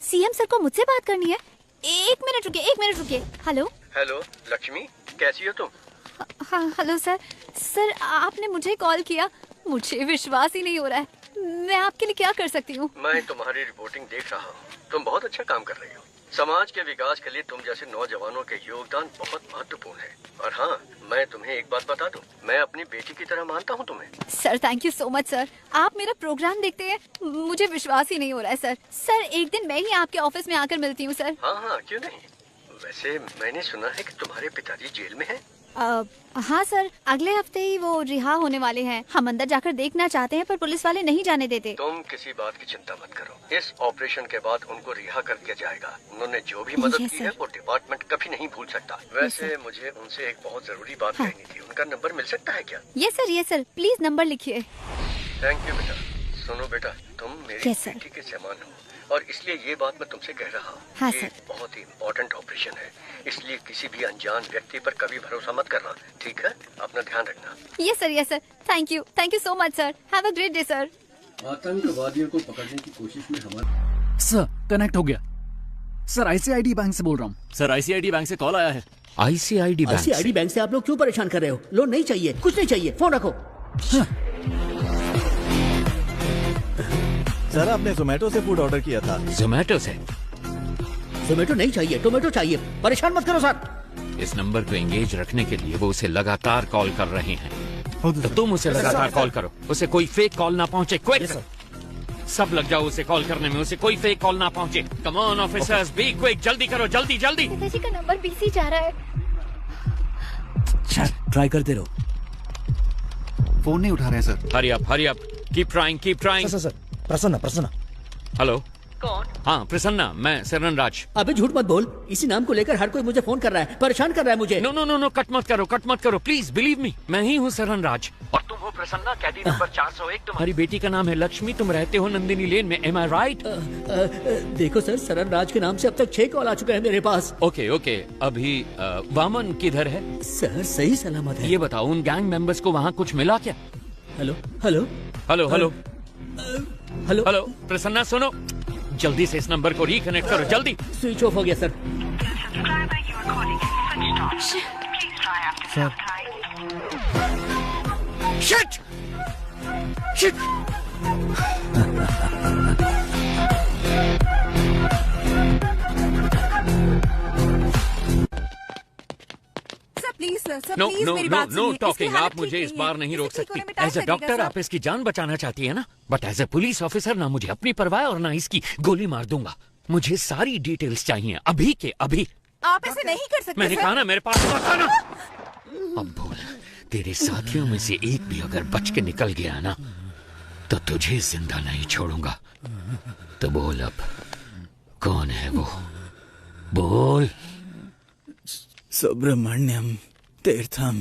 CM सर को मुझसे बात करनी है? एक मिनट रुकिए। हेलो हेलो लक्ष्मी, कैसी हो तुम? हाँ हेलो सर। सर आपने मुझे कॉल किया, मुझे विश्वास ही नहीं हो रहा है। मैं आपके लिए क्या कर सकती हूँ? मैं तुम्हारी रिपोर्टिंग देख रहा हूँ, तुम बहुत अच्छा काम कर रही हो। समाज के विकास के लिए तुम जैसे नौजवानों के योगदान बहुत महत्वपूर्ण है। और हाँ, मैं तुम्हें एक बात बता दूं, मैं अपनी बेटी की तरह मानता हूँ तुम्हें। Sir thank you so much sir. आप मेरा प्रोग्राम देखते हैं, मुझे विश्वास ही नहीं हो रहा है सर। सर एक दिन मैं ही आपके ऑफिस में आकर मिलती हूँ सर। हाँ, क्यों नहीं। वैसे मैंने सुना है कि तुम्हारे पिताजी जेल में हैं। हाँ सर, अगले हफ्ते ही वो रिहा होने वाले हैं। हम अंदर जाकर देखना चाहते हैं पर पुलिस वाले नहीं जाने देते। तुम किसी बात की चिंता मत करो, इस ऑपरेशन के बाद उनको रिहा कर दिया जाएगा। उन्होंने जो भी मदद की है वो डिपार्टमेंट कभी नहीं भूल सकता। वैसे मुझे उनसे एक बहुत जरूरी बात कहनी थी, उनका नंबर मिल सकता है क्या? यस सर, प्लीज नंबर लिखिए। थैंक यू बेटा। सुनो बेटा, तुम मेरी बेटी के समान हो और इसलिए ये बात मैं तुमसे कह रहा हूँ। हाँ, ये बहुत ही इम्पोर्टेंट ऑपरेशन है, इसलिए किसी भी अनजान व्यक्ति पर कभी भरोसा मत करना, ठीक है? अपना ध्यान रखना। Yes sir. Thank you so much sir. Have a great day sir. आतंकवादियों को पकड़ने की कोशिश में हमारा सर कनेक्ट हो गया। सर ICID बैंक से बोल रहा हूँ। सर ICID बैंक से कॉल आया है। ICID बैंक से आप लोग क्यों परेशान कर रहे हो? लोन नहीं चाहिए, कुछ नहीं चाहिए, फोन रखो। सर आपने जोमेटो से फूड ऑर्डर किया था। जोमेटो से? जोमेटो नहीं चाहिए, टोमेटो चाहिए। परेशान मत करो सर। इस नंबर को एंगेज रखने के लिए वो उसे लगातार कॉल कर रहे हैं, तो तुम उसे लगातार कॉल करो, उसे कोई फेक कॉल ना पहुंचे। क्विक, सब लग जाओ उसे कॉल करने में, उसे कोई फेक कॉल ना पहुंचे। Come on officers, be quick, जल्दी करो, जल्दी। पिताजी का नंबर बिजी जा रहा है। ट्राई करते रहो। फोन नहीं उठा रहे हैं sir. Hurry up, keep trying. Sir Prasanna. Hello, कौन? हाँ प्रसन्ना, मैं सरन राज। अबे झूठ मत बोल, इसी नाम को लेकर हर कोई मुझे फोन कर रहा है, परेशान कर रहा है मुझे। नो, कट मत करो प्लीज, बिलीव मी, मैं ही हूँ सरन राज। और तुम हो प्रसन्ना, कैदी नंबर 401। तुम्हारी बेटी का नाम है लक्ष्मी, तुम रहते हो नंदिनी लेन में, एम आई राइट? देखो सर, सरन राज के नाम से अब तक 6 कॉल आ चुके हैं मेरे पास। ओके, अभी वामन किधर है? सर सही सलामत है। ये बताओ, उन गैंग मेंबर्स को वहाँ कुछ मिला क्या? हेलो, प्रसन्ना सुनो, जल्दी से इस नंबर को रिकनेक्ट करो, जल्दी। स्विच ऑफ हो गया sir. Shit. No no no no talking. आप मुझे इस बार नहीं रोक सकती। एज ए डॉक्टर आप इसकी जान बचाना चाहती है ना, but as a police officer ना मुझे अपनी परवाह और ना इसकी गोली मार दूंगा। मुझे सारी डिटेल्स चाहिए अभी के अभी। आप ऐसे नहीं कर सकते। मैंने कहा ना मेरे पास मत आना। अब बोल, तेरे साथियों में से एक भी अगर बच के निकल गया ना तो तुझे जिंदा नहीं छोड़ूंगा। तो बोल अब कौन है वो, बोल। सुब्रमण्यम तीर्थम।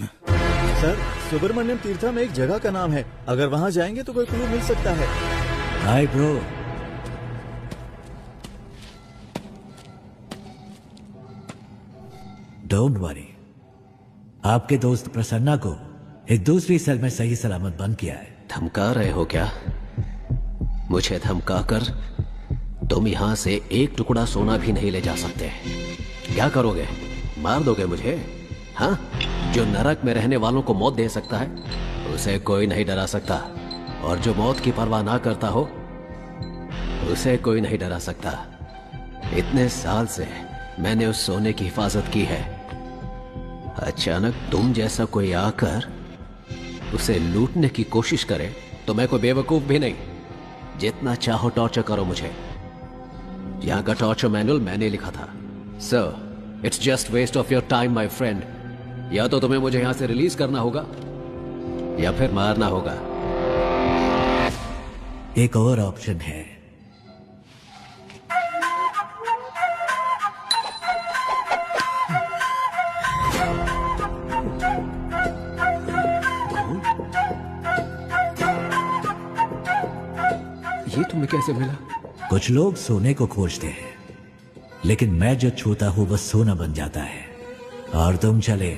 सर, सुब्रमण्यम तीर्थम एक जगह का नाम है। अगर वहाँ जाएंगे तो कोई क्लू मिल सकता है। Hi bro. डोंट वरी, आपके दोस्त प्रसन्ना को एक दूसरी सेल में सही सलामत बंद किया है। धमका रहे हो क्या? मुझे धमकाकर तुम यहाँ से एक टुकड़ा सोना भी नहीं ले जा सकते। क्या करोगे? मार दोगे मुझे? हाँ? जो नरक में रहने वालों को मौत दे सकता है उसे कोई नहीं डरा सकता, और जो मौत की परवाह ना करता हो उसे कोई नहीं डरा सकता। इतने साल से मैंने उस सोने की हिफाजत की है। अचानक तुम जैसा कोई आकर उसे लूटने की कोशिश करे तो मैं कोई बेवकूफ भी नहीं। जितना चाहो टॉर्चर करो मुझे। यहां का टॉर्चर मैनुअल मैंने लिखा था। Sir, it's just waste of your time my friend. या तो तुम्हें मुझे यहां से रिलीज करना होगा या फिर मारना होगा। एक और ऑप्शन है। ये तुम्हें कैसे मिला? कुछ लोग सोने को खोजते हैं, लेकिन मैं जो छूता हूं वह सोना बन जाता है। और तुम चले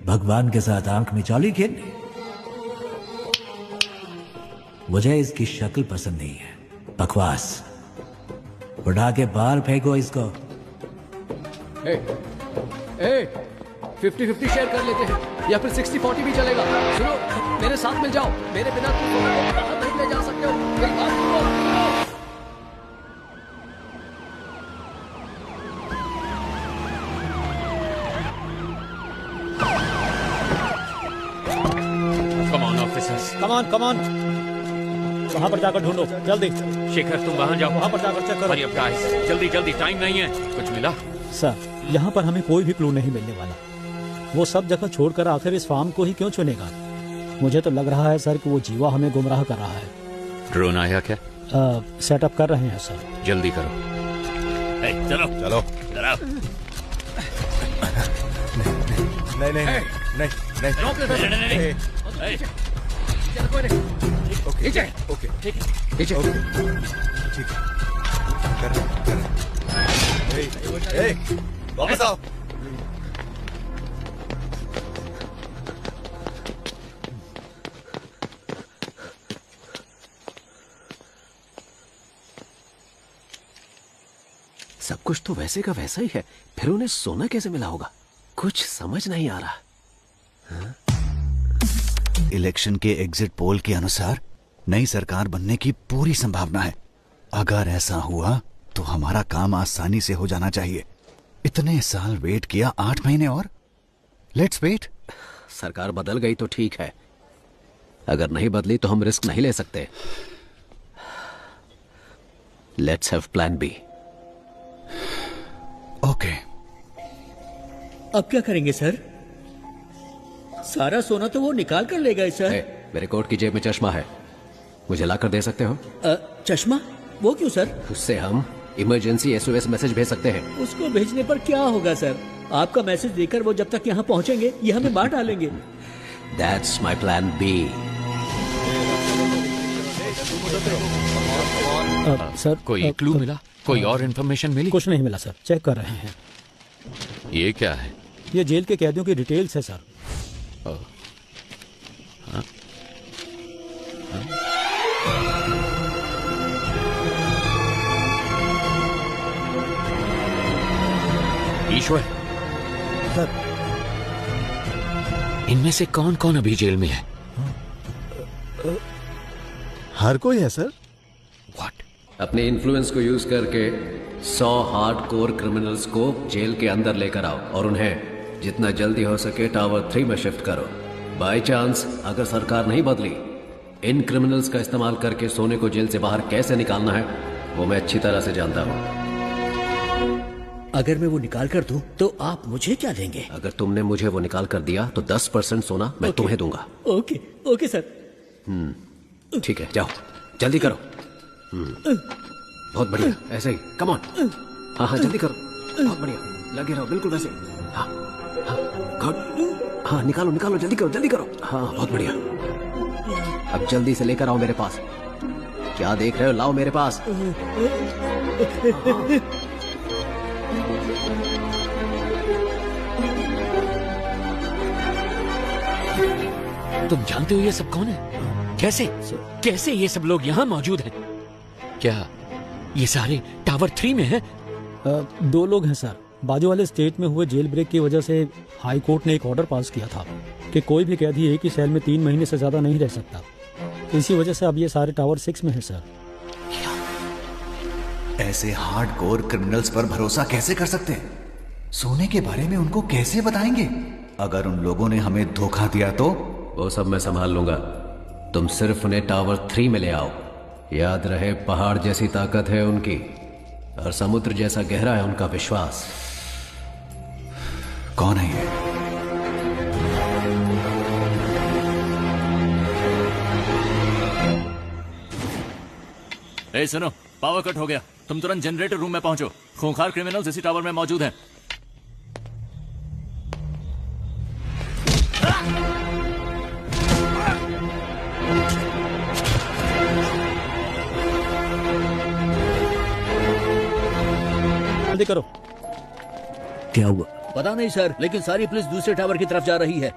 भगवान के साथ आंख मिचौली खेलने। मुझे इसकी शक्ल पसंद नहीं है। बकवास। उठा के बाहर फेंको इसको। 50-50 शेयर कर लेते हैं, या फिर 60-40 भी चलेगा। सुनो, मेरे साथ मिल जाओ। मेरे बिना तुम सोना को बाहर नहीं ले जा सकते हो। मेरी बात सुनो। Come on. वहां पर जाकर ढूंढो जल्दी। शेखर, तुम वहां जाओ। वहां पर जाकर चेक करो। हरी अप गाइस, जल्दी जल्दी, टाइम नहीं है। कुछ मिला? सर, यहाँ पर हमें कोई भी क्लू नहीं मिलने वाला। वो सब जगह छोड़कर आखिर इस फार्म को ही क्यों चुनेगा? मुझे तो लग रहा है सर कि वो जीवा हमें गुमराह कर रहा है। ड्रोन आया क्या? सेटअप कर रहे हैं सर। जल्दी करो। चलो चलो। नहीं। वापस आओ। सब कुछ तो वैसे का वैसा ही है, फिर उन्हें सोना कैसे मिला होगा? कुछ समझ नहीं आ रहा। हाँ? इलेक्शन के एग्जिट पोल के अनुसार नई सरकार बनने की पूरी संभावना है। अगर ऐसा हुआ तो हमारा काम आसानी से हो जाना चाहिए। इतने साल वेट किया, 8 महीने और। Let's wait. सरकार बदल गई तो ठीक है, अगर नहीं बदली तो हम रिस्क नहीं ले सकते। Let's have plan B. Okay. अब क्या करेंगे सर? सारा सोना तो वो निकाल कर ले गए सर। मेरे कोट की जेब में चश्मा है, मुझे लाकर दे सकते हो? चश्मा? वो क्यों सर? उससे हम इमरजेंसी SOS मैसेज भेज सकते हैं। उसको भेजने पर क्या होगा सर? आपका मैसेज देकर वो जब तक यहाँ पहुँचेंगे ये हमें मार डालेंगे। That's my plan B. Sir, कोई क्लू मिला? कोई और इन्फॉर्मेशन मिली? कुछ नहीं मिला सर, चेक कर रहे हैं। ये क्या है? ये जेल के कैदियों की डिटेल्स है सर। हाँ? ईश्वर सर, इनमें से कौन कौन अभी जेल में है? हर कोई है सर। अपने इन्फ्लुएंस को यूज करके 100 हार्डकोर क्रिमिनल्स को जेल के अंदर लेकर आओ और उन्हें जितना जल्दी हो सके टावर 3 में शिफ्ट करो। बाय चांस अगर सरकार नहीं बदली, इन क्रिमिनल्स का इस्तेमाल करके सोने को जेल से बाहर कैसे निकालना है वो मैं अच्छी तरह से जानता हूँ। अगर मैं वो निकाल कर दूं तो आप मुझे क्या देंगे? अगर तुमने मुझे वो निकाल कर दिया तो 10% सोना मैं तुम्हें दूंगा। Okay okay sir. ठीक है, जाओ जल्दी करो। बहुत बढ़िया, ऐसे ही, कम ऑन। हाँ हाँ जल्दी करो, बहुत बढ़िया, लगे रहो बिल्कुल वैसे। हाँ हाँ गुड, हाँ निकालो निकालो, जल्दी करो जल्दी करो। हाँ बहुत बढ़िया, अब जल्दी से लेकर आओ मेरे पास। क्या देख रहे हो, लाओ मेरे पास। तुम जानते हो ये सब कौन है? कैसे कैसे ये सब लोग यहाँ मौजूद हैं? क्या ये सारे टावर 3 में हैं? 2 लोग हैं सर। बाजू वाले स्टेट में हुए जेल ब्रेक की वजह से हाई कोर्ट ने एक ऑर्डर पास किया था कि कोई भी कैदी एक ही सेल में 3 महीने से ज्यादा नहीं रह सकता। इसी वजह से अब ये सारे टावर 6 में है सर। ऐसे हार्डकोर क्रिमिनल्स पर भरोसा कैसे कर सकते हैं? सोने के बारे में उनको कैसे बताएंगे? अगर उन लोगों ने हमें धोखा दिया तो? वो सब मैं संभाल लूंगा, तुम सिर्फ उन्हें टावर 3 में ले आओ। याद रहे, पहाड़ जैसी ताकत है उनकी और समुद्र जैसा गहरा है उनका विश्वास। कौन है ये? ए सुनो, पावर कट हो गया, तुम तुरंत जनरेटर रूम में पहुंचो। खूंखार क्रिमिनल्स इसी टावर में मौजूद हैं। जल्दी करो। क्या हुआ? पता नहीं सर, लेकिन सारी पुलिस दूसरे टावर की तरफ जा रही है।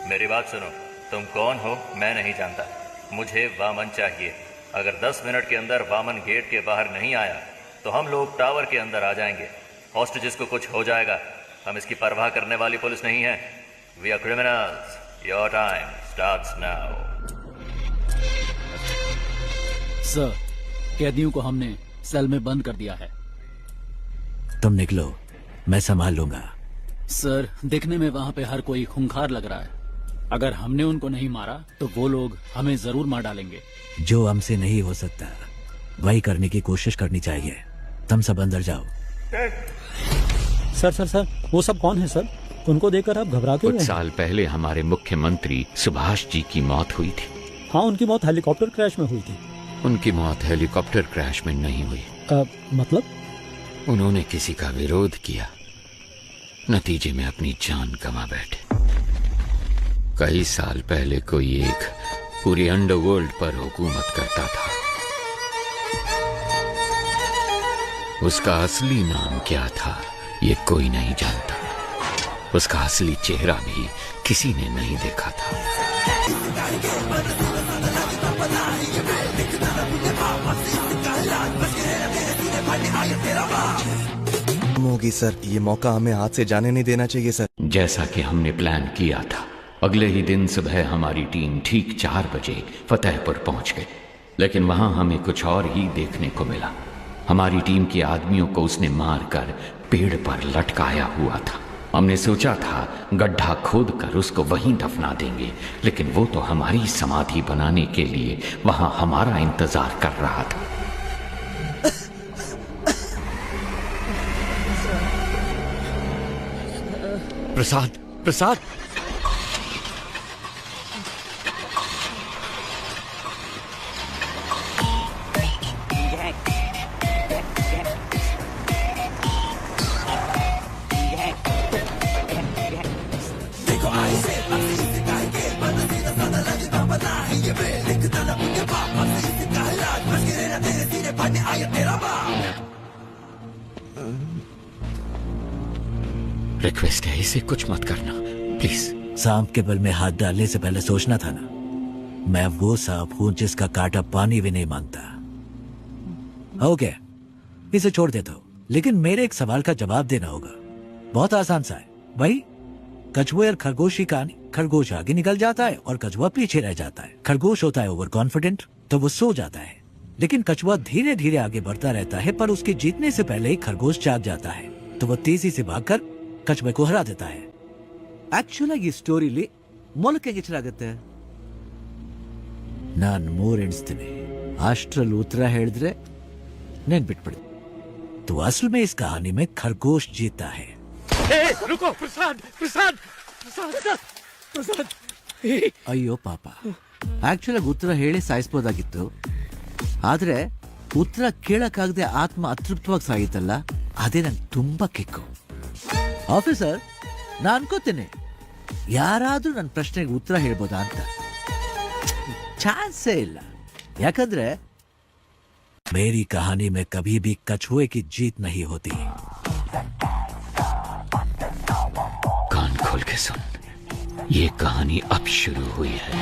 मेरी बात सुनो, तुम कौन हो मैं नहीं जानता, मुझे वामन चाहिए। अगर 10 मिनट के अंदर वामन गेट के बाहर नहीं आया तो हम लोग टावर के अंदर आ जाएंगे। हॉस्टेजेस को कुछ हो जाएगा, हम इसकी परवाह करने वाली पुलिस नहीं है। We are criminals, your time starts now. Sir, कैदियों को हमने सेल में बंद कर दिया है। तुम निकलो, मैं संभाल लूंगा। सर, दिखने में वहाँ पे हर कोई खूंखार लग रहा है। अगर हमने उनको नहीं मारा तो वो लोग हमें जरूर मार डालेंगे। जो हमसे नहीं हो सकता वही करने की कोशिश करनी चाहिए। तुम सब अंदर जाओ। सर सर सर, वो सब कौन है सर? उनको देखकर आप घबरा क्यों कुछ रहे हैं? साल पहले हमारे मुख्यमंत्री सुभाष जी की मौत हुई थी। हाँ, उनकी मौत हेलीकॉप्टर क्रैश में हुई थी। उनकी मौत हेलीकॉप्टर क्रैश में नहीं हुई। मतलब? उन्होंने किसी का विरोध किया, नतीजे में अपनी जान गंवा बैठे। कई साल पहले कोई एक पूरी अंडरवर्ल्ड पर हुकूमत करता था। उसका असली नाम क्या था ये कोई नहीं जानता। उसका असली चेहरा भी किसी ने नहीं देखा था। होगी सर, ये मौका हमें हाथ से जाने नहीं देना चाहिए सर। जैसा कि हमने प्लान किया था, अगले ही दिन सुबह हमारी टीम ठीक 4 बजे फतेहपुर पहुंच गई। लेकिन वहां हमें कुछ और ही देखने को मिला। हमारी टीम के आदमियों को उसने मारकर पेड़ पर लटकाया हुआ था। हमने सोचा था गड्ढा खोद कर उसको वहीं दफना देंगे, लेकिन वो तो हमारी समाधि बनाने के लिए वहां हमारा इंतजार कर रहा था। प्रसाद, प्रसाद, रिक्वेस्ट है, इसे कुछ मत करना प्लीज। सांप के बल में हाथ डालने से पहले सोचना था ना। मैं वो सांप हूं जिसका कांटा पानी भी नहीं मांगता। ओके, इसे छोड़ देता हूं, लेकिन मेरे एक सवाल का जवाब देना होगा। बहुत आसान सा है भाई। कछुए और खरगोश की कहानी। खरगोश आगे निकल जाता है और कछुआ पीछे रह जाता है। खरगोश होता है ओवर कॉन्फिडेंट, तो वो सो जाता है। लेकिन कछुआ धीरे धीरे आगे बढ़ता रहता है, पर उसके जीतने से पहले ही खरगोश जाग जाता है। तो वो तेजी से भागकर कछुए को हरा देता है। ಆಕ್ಚುಲ್ ಆಗಿ ಈ ಸ್ಟೋರಿಲಿ ಮೊಲಕ್ಕೆ ಎಚ್ಚರಾಗುತ್ತೆ. ನಾನು 3 ಎಣಿಸ್ತೀನಿ, ಅಷ್ಟ್ರಲ್ಲಿ ಉತ್ತರ ಹೇಳಿದ್ರೆ ನೆನ್ಪಿಟ್ಬಿಡು. तो असल में इस कहानी में खरगोश जीता है। रुको प्रसाद प्रसाद प्रसाद प्रसाद. ಅಯ್ಯೋ ಪಾಪ, ಆಕ್ಚುಲ್ ಆಗಿ ಉತ್ತರ ಹೇಳಿ ಸಾಯಿಸ್ಬೋದಾಗಿತ್ತು, ಆದ್ರೆ ಉತ್ತರ ಕೇಳಕ್ಕಾಗದೆ ಆತ್ಮ ಅತೃಪ್ತವಾಗಿ ಸಾಗಿತ್ತಲ್ಲ, ಅದೇ ನಂಗೆ ತುಂಬಾ ಕಿಕ್ಕು. ಆಫೀಸರ್, ನಾನು ಅನ್ಕೋತೇನೆ ಯಾರಾದ್ರೂ ನನ್ನ ಪ್ರಶ್ನೆಗೆ ಉತ್ತರ ಹೇಳ್ಬೋದಾ ಅಂತ. ಚಾನ್ಸೇ ಇಲ್ಲ, ಯಾಕಂದ್ರೆ मेरी कहानी में कभी भी कछुए की जीत नहीं होती। कान खोल के सुन, ये कहानी अब शुरू हुई है।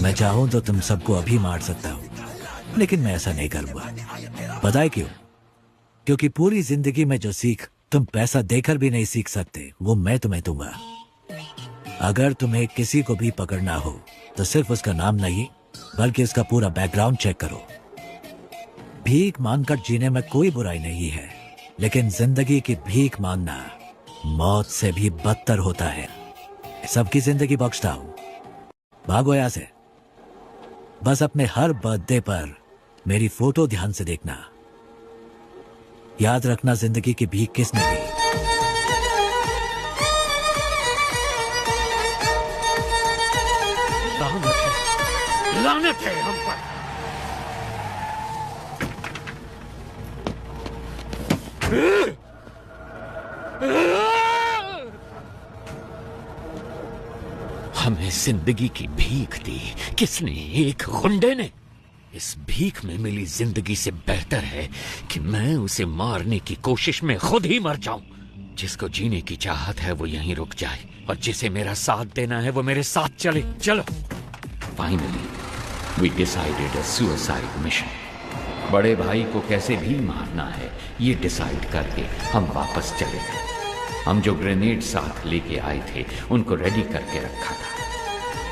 मैं चाहूं तो तुम सबको अभी मार सकता हूं, लेकिन मैं ऐसा नहीं करूंगा। पता है क्यों? क्योंकि पूरी जिंदगी में जो सीख तुम पैसा देकर भी नहीं सीख सकते, वो मैं तुम्हें दूंगा। अगर तुम्हें किसी को भी पकड़ना हो तो सिर्फ उसका नाम नहीं, बल्कि उसका पूरा बैकग्राउंड चेक करो। भीख मांगकर जीने में कोई बुराई नहीं है, लेकिन जिंदगी की भीख मांगना मौत से भी बदतर होता है। सबकी जिंदगी बख्शता हूं, भागो यहां से। बस अपने हर बर्थडे पर मेरी फोटो ध्यान से देखना। याद रखना जिंदगी की भीख किसने दी। लानत है हम पर। हमें जिंदगी की भीख दी किसने? एक गुंडे ने। इस भीख में मिली जिंदगी से बेहतर है कि मैं उसे मारने की कोशिश में खुद ही मर जाऊं। जिसको जीने की चाहत है वो यहीं रुक जाए, और जिसे मेरा साथ देना है वो मेरे साथ चले। चलो। Finally we decided a suicide mission. बड़े भाई को कैसे भी मारना है ये डिसाइड करके हम वापस चले गए। हम जो ग्रेनेड साथ लेके आए थे उनको रेडी करके रखा था।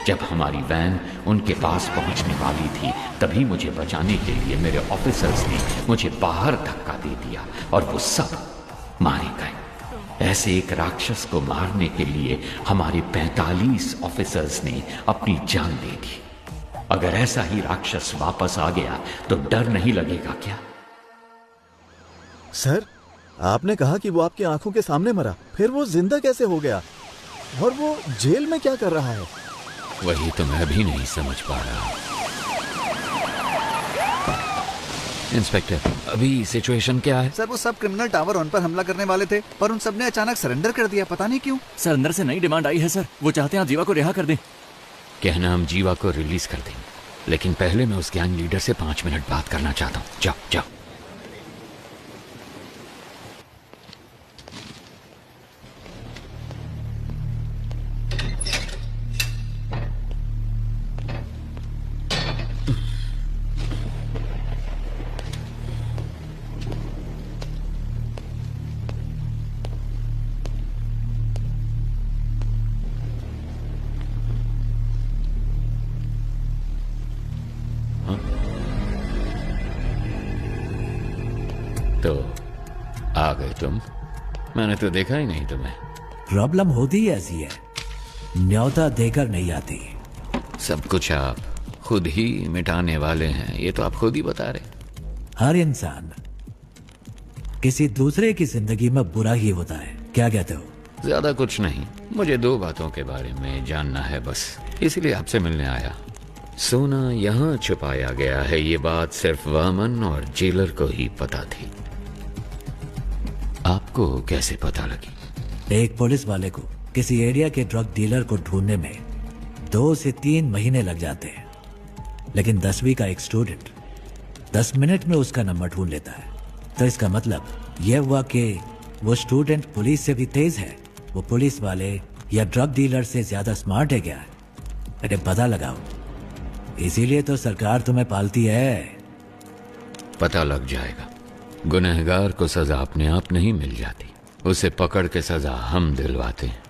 जब हमारी वैन उनके पास पहुंचने वाली थी तभी मुझे बचाने के लिए मेरे ऑफिसर्स ने मुझे बाहर धक्का दे दिया और वो सब मारे गए। ऐसे एक राक्षस को मारने के लिए हमारे 45 ऑफिसर्स ने अपनी जान दे दी। अगर ऐसा ही राक्षस वापस आ गया तो डर नहीं लगेगा क्या? सर, आपने कहा कि वो आपकी आंखों के सामने मरा, फिर वो जिंदा कैसे हो गया? और वो जेल में क्या कर रहा है? वही तो मैं भी नहीं समझ पा रहा। इंस्पेक्टर, अभी सिचुएशन क्या है? सर, वो सब क्रिमिनल टावर 1 पर हमला करने वाले थे, पर उन सब ने अचानक सरेंडर कर दिया, पता नहीं क्यों। सर, अंदर से नई डिमांड आई है सर, वो चाहते हैं आप जीवा को रिहा कर दें। कहना हम जीवा को रिलीज कर देंगे, लेकिन पहले मैं उस गैंग लीडर से 5 मिनट बात करना चाहता हूँ। जाओ जाओ। तो आ गए तुम? मैंने तो देखा ही नहीं तुम्हें। प्रॉब्लम होती ही ऐसी है, न्योता देकर नहीं आती। सब कुछ आप खुद ही मिटाने वाले हैं, ये तो आप खुद ही बता रहे। हर इंसान किसी दूसरे की जिंदगी में बुरा ही होता है, क्या कहते हो? ज्यादा कुछ नहीं, मुझे 2 बातों के बारे में जानना है बस, इसलिए आपसे मिलने आया। सोना यहाँ छुपाया गया है, ये बात सिर्फ वामन और जेलर को ही पता थी। आपको कैसे पता लगी? एक पुलिस वाले को किसी एरिया के ड्रग डीलर को ढूंढने में 2 से 3 महीने लग जाते हैं, लेकिन 10वीं का एक स्टूडेंट 10 मिनट में उसका नंबर ढूंढ लेता है। तो इसका मतलब यह हुआ कि वो स्टूडेंट पुलिस से भी तेज है, वो पुलिस वाले या ड्रग डीलर से ज्यादा स्मार्ट है क्या? अरे पता लगाओ, इसीलिए तो सरकार तुम्हें पालती है। पता लग जाएगा। गुनहगार को सजा अपने आप नहीं मिल जाती, उसे पकड़ के सजा हम दिलवाते हैं।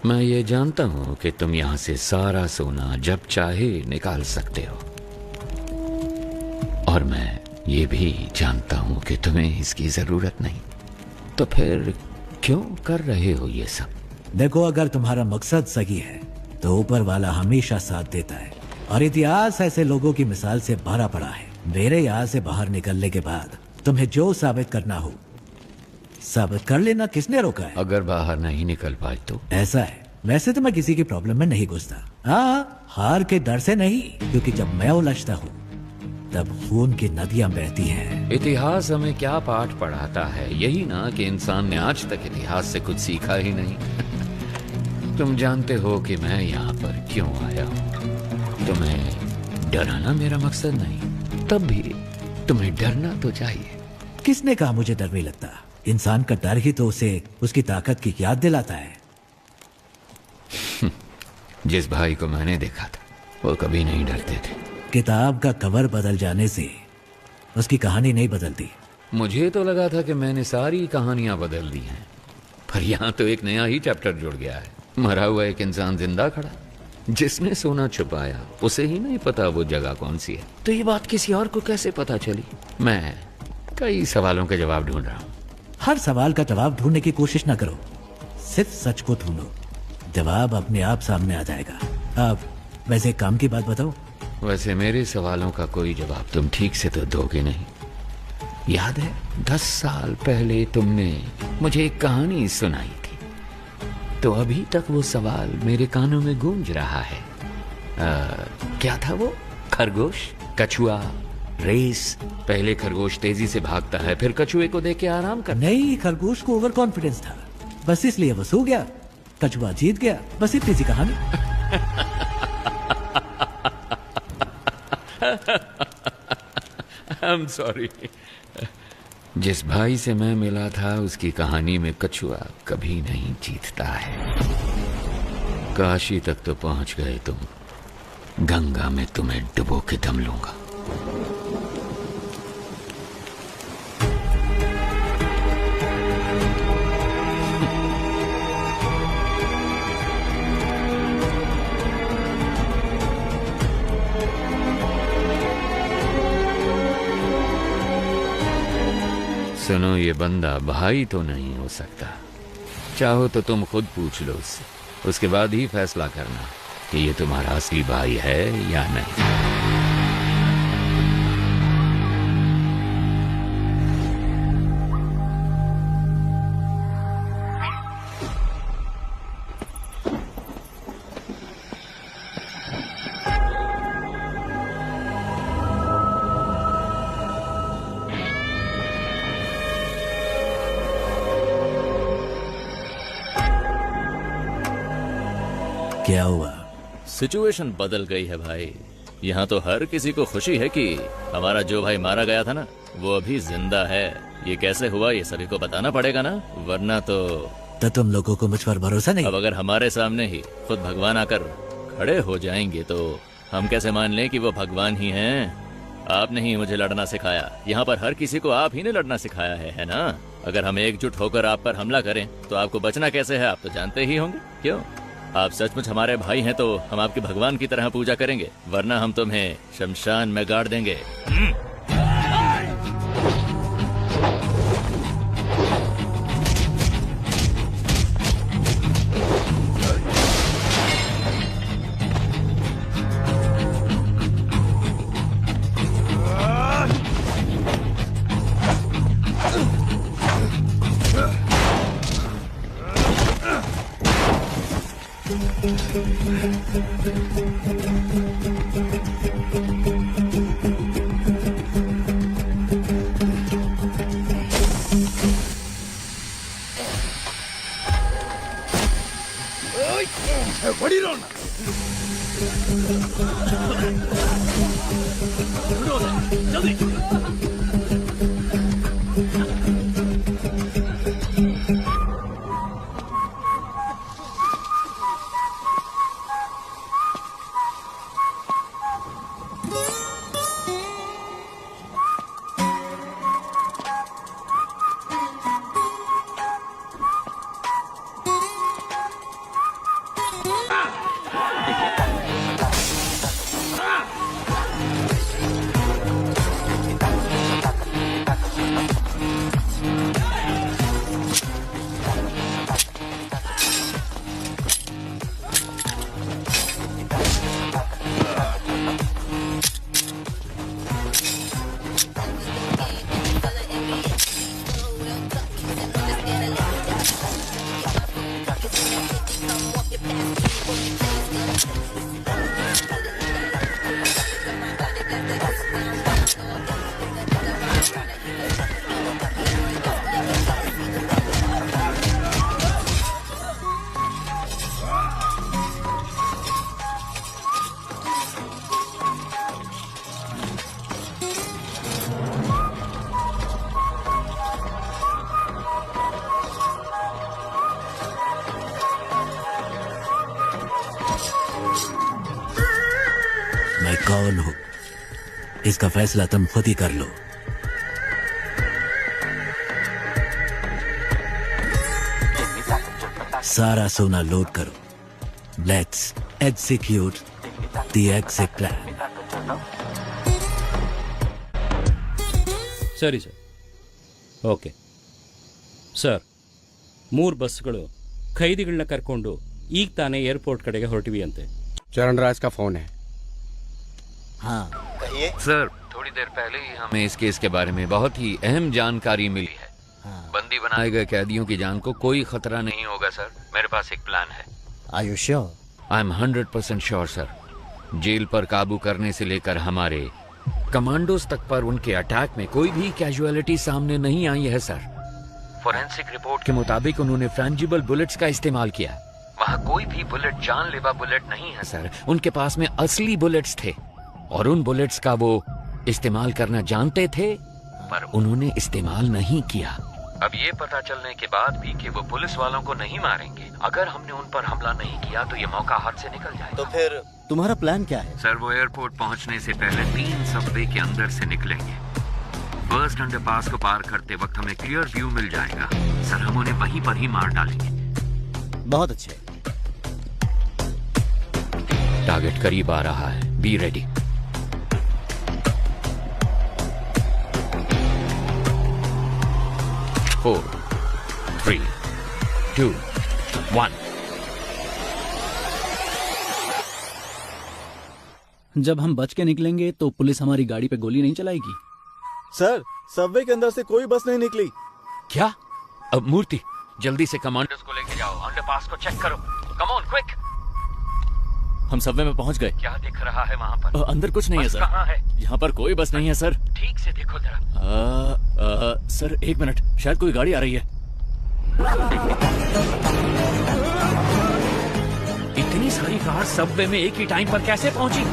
मैं ये जानता हूं कि तुम यहां से सारा सोना जब चाहे निकाल सकते हो, और मैं ये भी जानता हूँ कि तुम्हें इसकी जरूरत नहीं, तो फिर क्यों कर रहे हो ये सब? देखो, अगर तुम्हारा मकसद सही है तो ऊपर वाला हमेशा साथ देता है, और इतिहास ऐसे लोगों की मिसाल से भरा पड़ा है। मेरे यहाँ से बाहर निकलने के बाद तुम्हें जो साबित करना हो साबित कर लेना, किसने रोका है? अगर बाहर नहीं निकल पाए तो? ऐसा है, वैसे तो मैं किसी की प्रॉब्लम में नहीं घुसता। हाँ, हार के डर से नहीं, क्योंकि जब मैं उलझता हूँ तब खून की नदियां बहती हैं। इतिहास हमें क्या पाठ पढ़ाता है? यही ना कि इंसान ने आज तक इतिहास से कुछ सीखा ही नहीं। तुम जानते हो कि मैं यहाँ पर क्यों आया हूँ। तुम्हें डराना मेरा मकसद नहीं, तब भी तुम्हें डरना तो चाहिए। किसने कहा मुझे डर नहीं लगता? इंसान का डर ही तो उसे उसकी ताकत की याद दिलाता है। जिस भाई को मैंने देखा था वो कभी नहीं डरते थे। किताब का कवर बदल जाने से उसकी कहानी नहीं बदलती। मुझे तो लगा था कि मैंने सारी कहानियां बदल दी हैं, पर यहाँ तो एक नया ही चैप्टर जुड़ गया है। मरा हुआ एक इंसान जिंदा खड़ा, जिसने सोना छुपाया उसे ही नहीं पता वो जगह कौन सी है। तो ये बात किसी और को कैसे पता चली? मैं कई सवालों के जवाब ढूंढ रहा हूँ। हर सवाल का जवाब ढूंढने की कोशिश ना करो, सिर्फ सच को ढूंढो, जवाब अपने आप सामने आ जाएगा। अब वैसे एक काम की बात बताओ। वैसे मेरे सवालों का कोई जवाब तुम ठीक से तो दोगे नहीं। याद है 10 साल पहले तुमने मुझे एक कहानी सुनाई थी, तो अभी तक वो सवाल मेरे कानों में गूंज रहा है। क्या था वो? खरगोश, कछुआ, रेस। पहले खरगोश तेजी से भागता है, फिर कछुए को देख के आराम कर। नहीं, खरगोश को ओवर कॉन्फिडेंस था, बस इसलिए वो सो गया। कछुआ जीत गया, बस इतनी सी कहानी। I'm sorry। जिस भाई से मैं मिला था उसकी कहानी में कछुआ कभी नहीं जीतता है। काशी तक तो पहुंच गए तुम, गंगा में तुम्हें डुबो के दम लूंगा। सुनो, ये बंदा भाई तो नहीं हो सकता। चाहो तो तुम खुद पूछ लो उससे, उसके बाद ही फैसला करना कि ये तुम्हारा असली भाई है या नहीं। क्या हुआ? सिचुएशन बदल गई है भाई। यहाँ तो हर किसी को खुशी है कि हमारा जो भाई मारा गया था ना, वो अभी जिंदा है। ये कैसे हुआ ये सभी को बताना पड़ेगा ना, वरना तो तुम लोगों को मुझ पर भरोसा नहीं? अब अगर हमारे सामने ही खुद भगवान आकर खड़े हो जाएंगे तो हम कैसे मान लें कि वो भगवान ही हैं? आपने ही मुझे लड़ना सिखाया। यहाँ पर हर किसी को आप ही ने लड़ना सिखाया है ना? अगर हम एकजुट होकर आप पर हमला करें तो आपको बचना कैसे है, आप तो जानते ही होंगे। क्यों? आप सचमुच हमारे भाई हैं तो हम आपके भगवान की तरह पूजा करेंगे, वरना हम तुम्हें शमशान में गाड़ देंगे। ऑन हो, इसका फैसला तुम खुद ही कर लो। सारा सोना लोड करो। Let's execute the exit plan. ಸರಿ ಸರ್. ಓಕೆ ಸರ್, 3 ಬಸ್ಗಳು ಖೈದಿಗಳನ್ನ ಕರ್ಕೊಂಡು ಈಗ ತಾನೇ ಏರ್ಪೋರ್ಟ್ ಕಡೆಗೆ ಹೊರಟಿವಿ ಅಂತೆ. चरण राज का फोन है। हाँ कहिए सर, थोड़ी देर पहले ही हमें इस केस के बारे में बहुत ही अहम जानकारी मिली है। बंदी बनाए गए कैदियों की जान को कोई खतरा नहीं होगा सर। मेरे पास एक प्लान है। Are you sure? I am 100% sure sir. Jail पर काबू करने से लेकर हमारे कमांडोज तक पर उनके अटैक में कोई भी कैजुअलिटी सामने नहीं आई है सर। फोरेंसिक रिपोर्ट के मुताबिक उन्होंने फ्रेंजिबल बुलेट्स का इस्तेमाल किया। वहाँ कोई भी बुलेट जानलेवा बुलेट नहीं है सर। उनके पास में असली बुलेट्स थे और उन बुलेट्स का वो इस्तेमाल करना जानते थे, पर उन्होंने इस्तेमाल नहीं किया। अब ये पता चलने के बाद भी कि वो पुलिस वालों को नहीं मारेंगे, अगर हमने उन पर हमला नहीं किया तो ये मौका हाथ से निकल जाए। तो फिर तुम्हारा प्लान क्या है? सर, वो एयरपोर्ट पहुंचने से पहले 3 सबवे के अंदर से निकलेंगे। फर्स्ट अंडरपास को पार करते वक्त हमें क्लियर व्यू मिल जाएगा सर। हम उन्हें वहीं पर ही मार डालेंगे। बहुत अच्छे। टारगेट करीब आ रहा है, बी रेडी। फोर, 3, 2, 1। जब हम बच के निकलेंगे तो पुलिस हमारी गाड़ी पे गोली नहीं चलाएगी। सर, सबवे के अंदर से कोई बस नहीं निकली। क्या? अब मूर्ति, जल्दी से कमांडर्स को लेके जाओ, अंडरपास को चेक करो। Come on quick. हम सबवे में पहुंच गए। क्या दिख रहा है वहाँ पर? अंदर कुछ नहीं है सर। कहाँ है? यहाँ पर कोई बस नहीं है सर। ठीक से देखो जरा। सर 1 मिनट, शायद कोई गाड़ी आ रही है। इतनी सारी कार सबवे में एक ही टाइम पर कैसे पहुंची?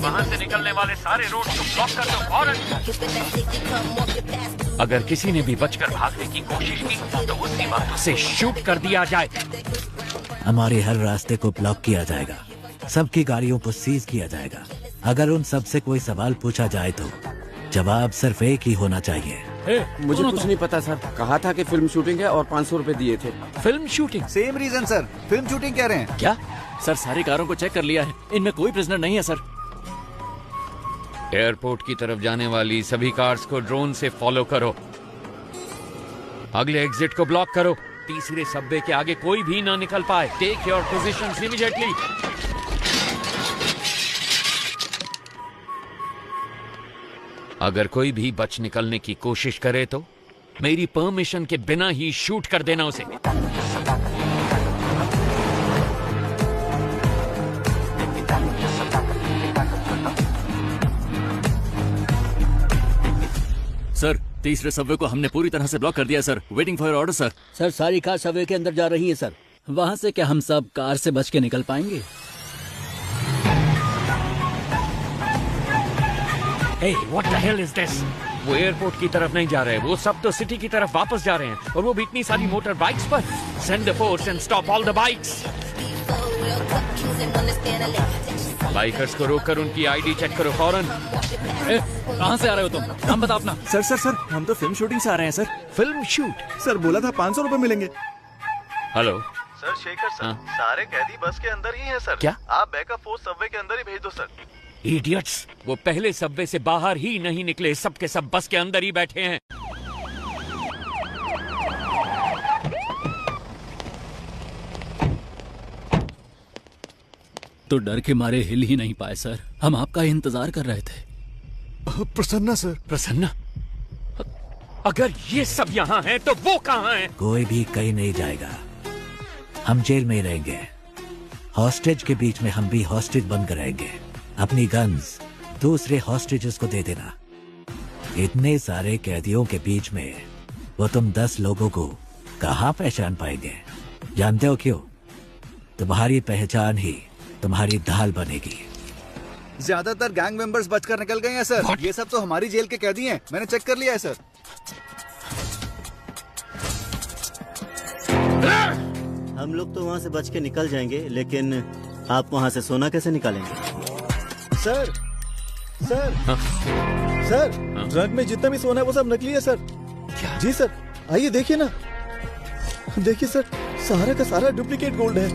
वहां से निकलने वाले सारे रोड को ब्लॉक कर दो फौरन। अगर किसी ने भी बचकर भागने की कोशिश की तो उसी वक्त उसे शूट कर दिया जाए। हमारे हर रास्ते को ब्लॉक किया जाएगा, सबकी गाड़ियों को सीज किया जाएगा। अगर उन सब से कोई सवाल पूछा जाए तो जवाब सिर्फ एक ही होना चाहिए। मुझे कुछ नहीं पता सर। कहा था कि फिल्म शूटिंग है और 500 रुपए दिए थे। Film shooting? Same reason sir, film shooting कह रहे हैं। क्या? सर, सारी कारों को चेक कर लिया है, इनमें कोई प्रिजनर नहीं है सर। एयरपोर्ट की तरफ जाने वाली सभी कार्स को ड्रोन से फॉलो करो। अगले एग्जिट को ब्लॉक करो। तीसरे सबवे के आगे कोई भी ना निकल पाए। Take your positions immediately. अगर कोई भी बच निकलने की कोशिश करे तो मेरी परमिशन के बिना ही शूट कर देना उसे। सर, तीसरे सबवे को हमने पूरी तरह से ब्लॉक कर दिया sir. Waiting for order sir. Sir, सारी कार सबवे के अंदर जा रही है सर। वहां से क्या हम सब कार से बच के निकल पाएंगे? Hey, what the hell is this? वो एयरपोर्ट की तरफ नहीं जा रहे, वो सब तो सिटी की तरफ वापस जा रहे हैं, और वो भी इतनी सारी मोटर बाइक्स पर। Send the force and stop all the bikes. Bikers को रोककर उनकी आईडी चेक करो फौरन। कहाँ से आ रहे हो तुम? हम बता अपना। सर, हम तो फिल्म शूटिंग से आ रहे हैं सर। Film shoot? सर, बोला था 500 रुपए मिलेंगे। हेलो सर, शेखर सर, सारे कैदी बस के अंदर ही हैं सर। क्या? आप बैकअप फोर्स सबवे के अंदर ही भेज दो सर। इडियट्स, वो पहले सबवे से बाहर ही नहीं निकले, सब के सब बस के अंदर ही बैठे हैं। तो डर के मारे हिल ही नहीं पाए सर। हम आपका इंतजार कर रहे थे। प्रसन्ना सर। प्रसन्ना? अगर ये सब यहाँ हैं तो वो कहाँ हैं? कोई भी कहीं नहीं जाएगा, हम जेल में ही रहेंगे। हॉस्टेज के बीच में हम भी हॉस्टेज बनकर रहेंगे। अपनी गन्स दूसरे हॉस्टेजेस को दे देना। इतने सारे कैदियों के बीच में वो तुम 10 लोगों को कहाँ पहचान पाएंगे? जानते हो क्यों? तुम्हारी पहचान ही तुम्हारी ढाल बनेगी। ज्यादातर गैंग मेंबर्स बचकर निकल गए हैं सर। ये सब तो हमारी जेल के कैदी हैं, मैंने चेक कर लिया है सर। हम लोग तो वहाँ से बच के निकल जाएंगे, लेकिन आप वहाँ से सोना कैसे निकालेंगे? सर सर सर, ट्रक में जितना भी सोना है वो सब नकली है सर। जी सर, आइए देखिए ना, देखिए सर, सारा का सारा डुप्लीकेट गोल्ड है।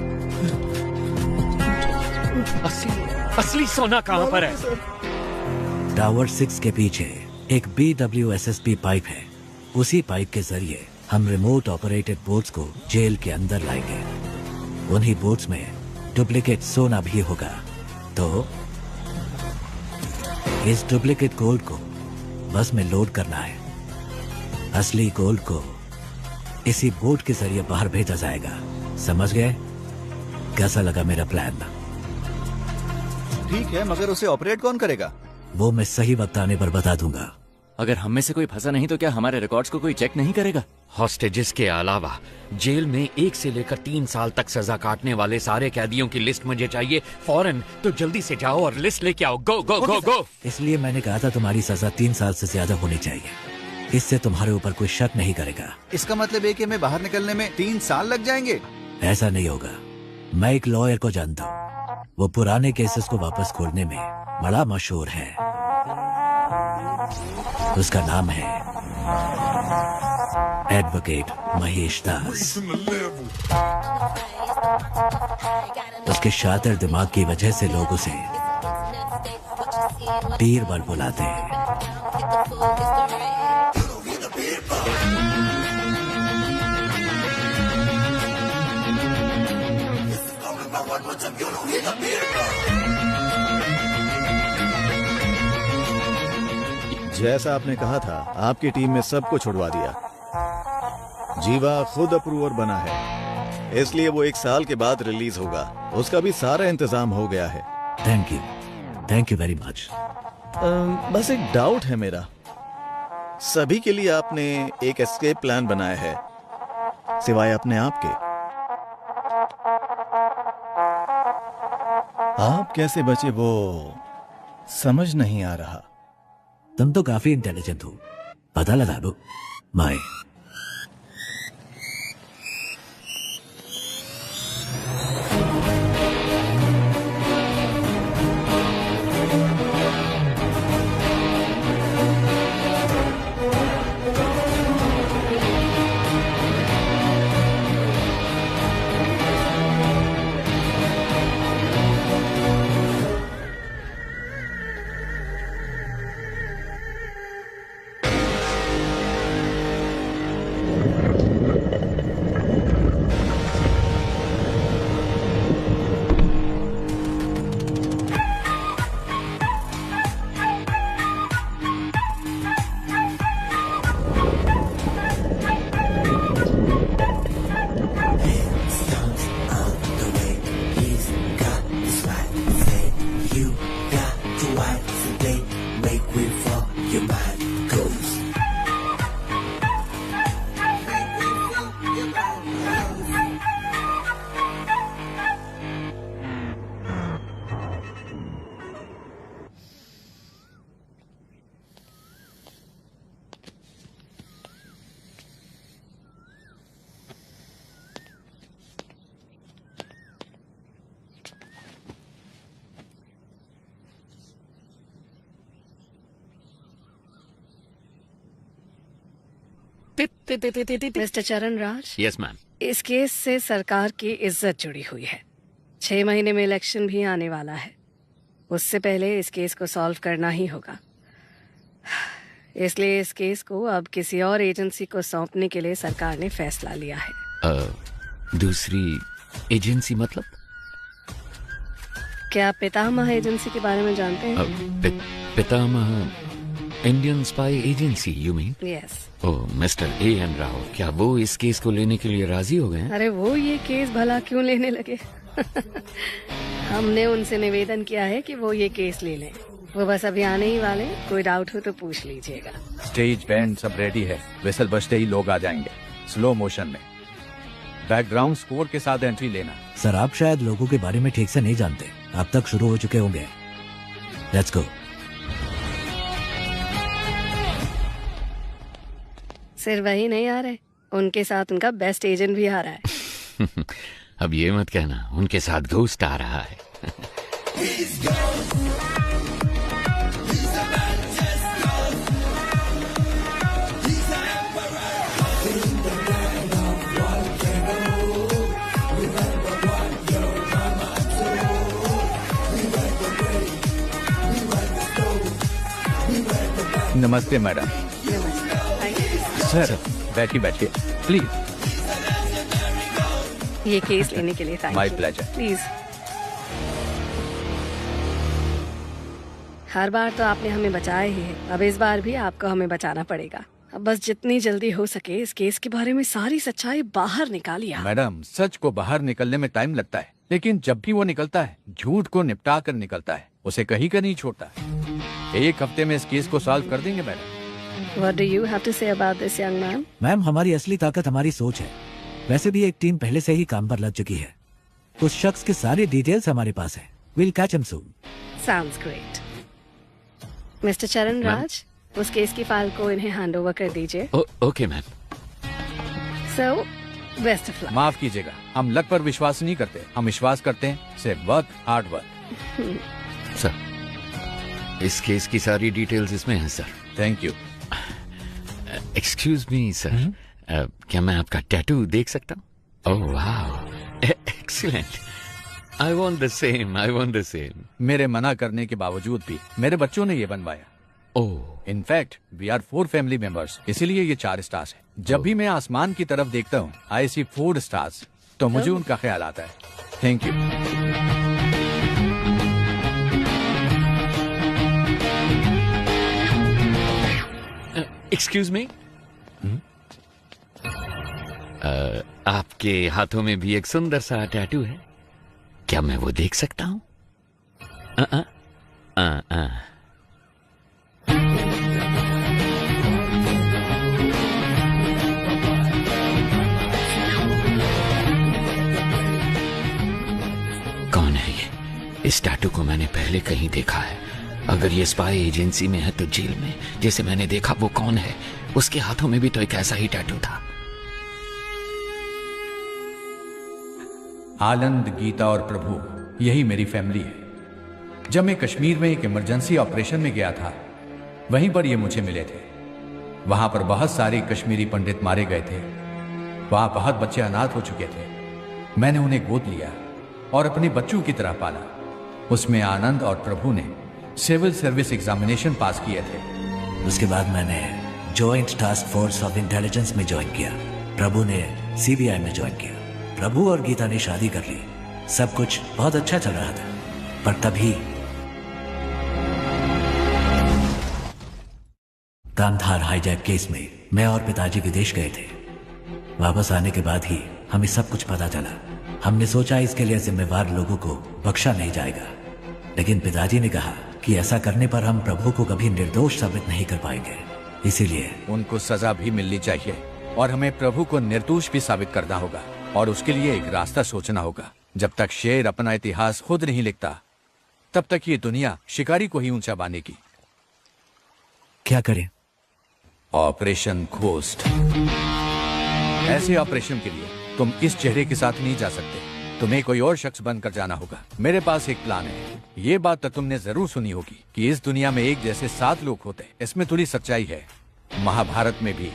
असली सोना कहाँ पर है? टावर 6 के पीछे एक BWSSP पाइप है। उसी पाइप के जरिए हम रिमोट ऑपरेटेड बोट्स को जेल के अंदर लाएंगे। उन्हीं बोट्स में डुप्लीकेट सोना भी होगा। तो इस डुप्लीकेट गोल्ड को बस में लोड करना है। असली गोल्ड को इसी बोट के जरिए बाहर भेजा जाएगा। समझ गए? कैसा लगा मेरा प्लान? ठीक है, मगर उसे ऑपरेट कौन करेगा? वो मैं सही वक्त आने पर बता दूंगा। अगर हम में से कोई फंसा नहीं तो क्या हमारे रिकॉर्ड्स को कोई चेक नहीं करेगा? हॉस्टेजेस के अलावा जेल में 1 से लेकर 3 साल तक सजा काटने वाले सारे कैदियों की लिस्ट मुझे चाहिए फौरन। तो जल्दी से जाओ और लिस्ट लेके आओ। गो गो गो गो। इसलिए मैंने कहा था तुम्हारी सजा 3 साल से ज्यादा होनी चाहिए। इससे तुम्हारे ऊपर कोई शक नहीं करेगा। इसका मतलब है कि हमें बाहर निकलने में 3 साल लग जाएंगे? ऐसा नहीं होगा। मैं एक लॉयर को जानता हूँ, वो पुराने केसेस को वापस खोलने में बड़ा मशहूर है। उसका नाम है एडवोकेट महेश दास। उसके शातिर दिमाग की वजह से लोग उसे बीरबल बुलाते हैं। जैसा आपने कहा था, आपकी टीम में सबको छुड़वा दिया। जीवा खुद अप्रूवर बना है, इसलिए वो 1 साल के बाद रिलीज होगा। उसका भी सारा इंतजाम हो गया है। Thank you very much. बस एक डाउट है मेरा। सभी के लिए आपने एक एस्केप प्लान बनाया है, सिवाय अपने आप के। आप कैसे बचे वो समझ नहीं आ रहा। तुम तो काफी इंटेलिजेंट हो, पता लगा दो। My mister Charan Raj. Yes ma'am. इस केस से सरकार की इज्जत जुड़ी हुई है। 6 महीने में इलेक्शन भी आने वाला है। उससे पहले इस केस को सॉल्व करना ही होगा। इसलिए इस केस को अब किसी और एजेंसी को सौंपने के लिए सरकार ने फैसला लिया है। दूसरी एजेंसी मतलब? क्या आप पितामह एजेंसी के बारे में जानते हैं? Pitamah Indian spy agency you mean? Yes. Oh mister A.N. Rao, क्या वो इस केस को लेने के लिए राजी हो गए? अरे वो ये केस भला क्यों लेने लगे? हमने उनसे निवेदन किया है कि वो ये केस ले लें। वो बस अभी आने ही वाले, कोई डाउट हो तो पूछ लीजिएगा। स्टेज बैंड सब रेडी है, विसल बजते ही लोग आ जाएंगे स्लो मोशन में। बैकग्राउंड स्कोर के साथ एंट्री लेना। सर, आप शायद लोगों के बारे में ठीक से नहीं जानते। अब तक शुरू हो चुके होंगे। Let's go. सिर्फ वही नहीं आ रहे, उनके साथ उनका बेस्ट एजेंट भी आ रहा है। अब ये मत कहना उनके साथ घोस्ट आ रहा है। नमस्ते मैडम। सर बैठिए बैठिए प्लीज। ये केस लेने के लिए thank you. My pleasure. Please. हर बार तो आपने हमें बचाया ही है, अब इस बार भी आपको हमें बचाना पड़ेगा। अब बस जितनी जल्दी हो सके इस केस के बारे में सारी सच्चाई बाहर निकालिए। मैडम सच को बाहर निकलने में टाइम लगता है, लेकिन जब भी वो निकलता है झूठ को निपटा कर निकलता है, उसे कहीं का नहीं छोड़ता। एक हफ्ते में इस केस को सॉल्व कर देंगे madam. What do you have to say about this young man? Ma'am हमारी असली ताकत हमारी सोच है। वैसे भी एक टीम पहले से ही काम पर लग चुकी है। उस शख्स की सारी डिटेल्स हमारे पास है। We'll catch him soon. Sounds great. Mister Charan राज, उस केस की फाइल को इन्हें हैंड ओवर कर दीजिए। Okay ma'am. So, best of luck. माफ कीजिएगा, हम लक पर विश्वास नहीं करते, हम विश्वास करते हैं सिर्फ वर्क, हार्ड वर्क। सर इस केस की सारी डिटेल्स इसमें हैं sir. Thank you. Excuse me sir, क्या मैं आपका टैटू देख सकता हूँ? ओह वाह excellent. I want the same, I want the same. मेरे मना करने के बावजूद भी मेरे बच्चों ने ये बनवाया। Oh in fact we are 4 family members, इसीलिए ये 4 स्टार्स है। जब भी मैं आसमान की तरफ देखता हूँ आई सी 4 स्टार्स, तो मुझे उनका ख्याल आता है। Thank you. एक्सक्यूज मी, आपके हाथों में भी एक सुंदर सा टैटू है, क्या मैं वो देख सकता हूँ? कौन है ये? इस टैटू को मैंने पहले कहीं देखा है। अगर ये स्पाई एजेंसी में है तो जेल में जैसे मैंने देखा वो कौन है? उसके हाथों में भी तो एक ऐसा ही टैटू था। आनंद, गीता और प्रभु यही मेरी फैमिली है। जब मैं कश्मीर में एक इमरजेंसी ऑपरेशन में गया था, वहीं पर ये मुझे मिले थे। वहां पर बहुत सारे कश्मीरी पंडित मारे गए थे। वहां बहुत बच्चे अनाथ हो चुके थे। मैंने उन्हें गोद लिया और अपने बच्चों की तरह पाला। उसमें आनंद और प्रभु ने सिविल सर्विस एग्जामिनेशन पास किए थे। उसके बाद मैंने joint task force of intelligence में ज्वाइन किया। प्रभु ने सीबीआई में ज्वाइन किया। प्रभु और गीता ने शादी कर ली। सब कुछ बहुत अच्छा चल रहा था, पर तभी कांधार हाईजैक केस में मैं और पिताजी विदेश गए थे। वापस आने के बाद ही हमें सब कुछ पता चला। हमने सोचा इसके लिए जिम्मेवार लोगों को बख्शा नहीं जाएगा, लेकिन पिताजी ने कहा कि ऐसा करने पर हम प्रभु को कभी निर्दोष साबित नहीं कर पाएंगे। इसीलिए उनको सजा भी मिलनी चाहिए और हमें प्रभु को निर्दोष भी साबित करना होगा, और उसके लिए एक रास्ता सोचना होगा। जब तक शेर अपना इतिहास खुद नहीं लिखता, तब तक ये दुनिया शिकारी को ही ऊंचा बांधेगी। क्या करें? Operation ghost. ऐसे ऑपरेशन के लिए तुम इस चेहरे के साथ नहीं जा सकते, तुम्हें कोई और शख्स बनकर जाना होगा। मेरे पास एक प्लान है। ये बात तो तुमने जरूर सुनी होगी कि इस दुनिया में एक जैसे 7 लोग होते हैं। इसमें थोड़ी सच्चाई है। महाभारत में भी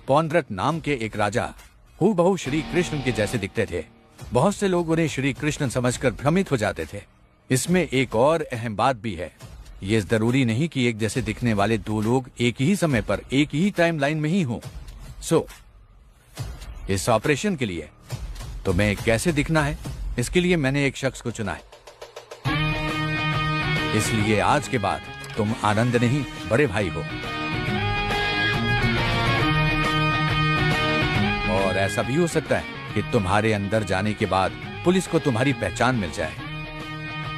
पौंड्रक नाम के एक राजा हूबहू श्री कृष्ण के जैसे दिखते थे। बहुत से लोग उन्हें श्री कृष्ण समझकर भ्रमित हो जाते थे। इसमें एक और अहम बात भी है। ये जरूरी नहीं कि एक जैसे दिखने वाले 2 लोग एक ही समय पर एक ही टाइमलाइन में ही हों। सो इस ऑपरेशन के लिए तुम्हें कैसे दिखना है, इसके लिए मैंने एक शख्स को चुना है। इसलिए आज के बाद तुम आनंद नहीं, बड़े भाई हो। और ऐसा भी हो सकता है कि तुम्हारे अंदर जाने के बाद पुलिस को तुम्हारी पहचान मिल जाए।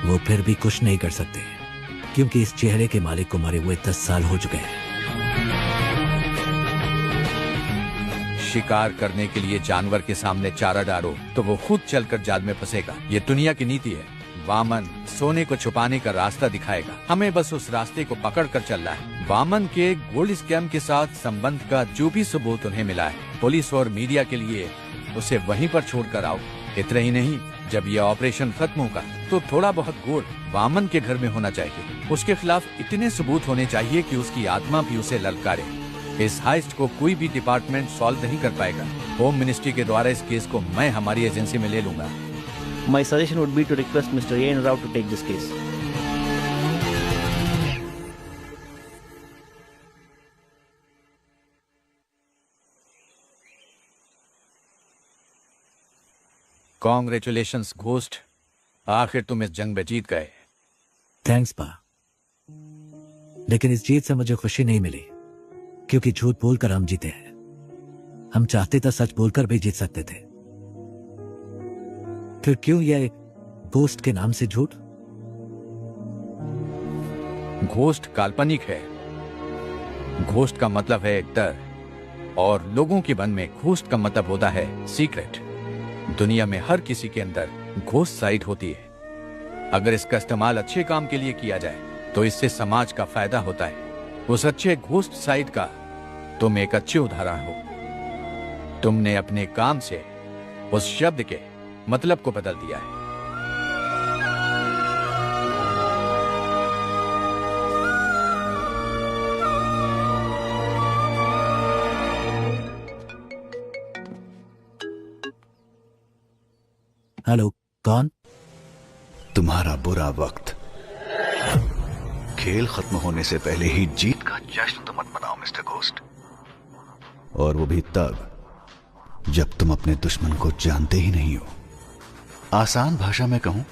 वो फिर भी कुछ नहीं कर सकते, क्योंकि इस चेहरे के मालिक को मरे हुए 10 साल हो चुके हैं। शिकार करने के लिए जानवर के सामने चारा डालो तो वो खुद चलकर जाल में फंसेगा। ये दुनिया की नीति है। वामन सोने को छुपाने का रास्ता दिखाएगा, हमें बस उस रास्ते को पकड़ कर चलना है। वामन के गोल्ड स्कैम के साथ संबंध का जो भी सबूत उन्हें मिला है, पुलिस और मीडिया के लिए उसे वहीं पर छोड़कर आओ। इतना ही नहीं, जब ये ऑपरेशन खत्म होगा तो थोड़ा बहुत गोल्ड वामन के घर में होना चाहिए। उसके खिलाफ इतने सबूत होने चाहिए कि उसकी आत्मा भी उसे ललकारे। इस हाइस्ट को कोई भी डिपार्टमेंट सॉल्व नहीं कर पाएगा। होम मिनिस्ट्री के द्वारा इस केस को मैं हमारी एजेंसी में ले लूंगा। My suggestion would be to request Mr. A. Rao to take this case. Congratulations ghost, आखिर तुम इस जंग में जीत गए। थैंक्स पा, लेकिन इस जीत से मुझे खुशी नहीं मिली, क्योंकि झूठ बोलकर हम जीते हैं। हम चाहते तो सच बोलकर भी जीत सकते थे। फिर क्यों यह घोस्ट के नाम से झूठ? घोस्ट काल्पनिक है। घोस्ट का मतलब है डर, और लोगों के मन में घोस्ट का मतलब होता है सीक्रेट। दुनिया में हर किसी के अंदर घोस्ट साइड होती है। अगर इसका इस्तेमाल अच्छे काम के लिए किया जाए तो इससे समाज का फायदा होता है। उस अच्छे घोस्ट साइड का तुम एक अच्छे उदाहरण हो। तुमने अपने काम से उस शब्द के मतलब को बदल दिया है। हेलो, कौन? तुम्हारा बुरा वक्त। खेल खत्म होने से पहले ही जीत का जश्न तो मत मनाओ मिस्टर घोस्ट, और वो भी तब जब तुम अपने दुश्मन को जानते ही नहीं हो। आसान भाषा में कहूं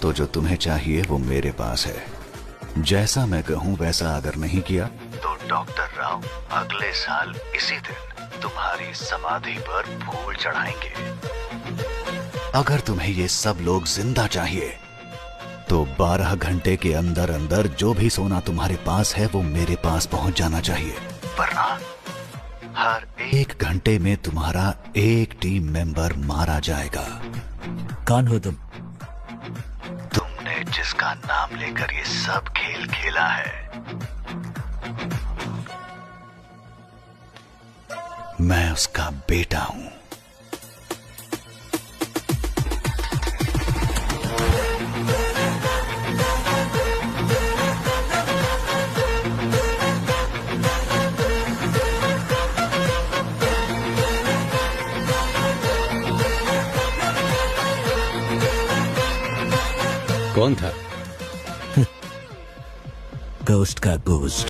तो जो तुम्हें चाहिए वो मेरे पास है। जैसा मैं कहूं वैसा अगर नहीं किया तो डॉक्टर राव अगले साल इसी दिन तुम्हारी समाधि पर फूल चढ़ाएंगे। अगर तुम्हें ये सब लोग जिंदा चाहिए तो 12 घंटे के अंदर अंदर जो भी सोना तुम्हारे पास है वो मेरे पास पहुंच जाना चाहिए, वरना हर 1 घंटे में तुम्हारा एक टीम मेंबर मारा जाएगा। कौन हो तुम? तुमने जिसका नाम लेकर ये सब खेल खेला है, मैं उसका बेटा हूं। कौन था? घोस्ट का घोस्ट।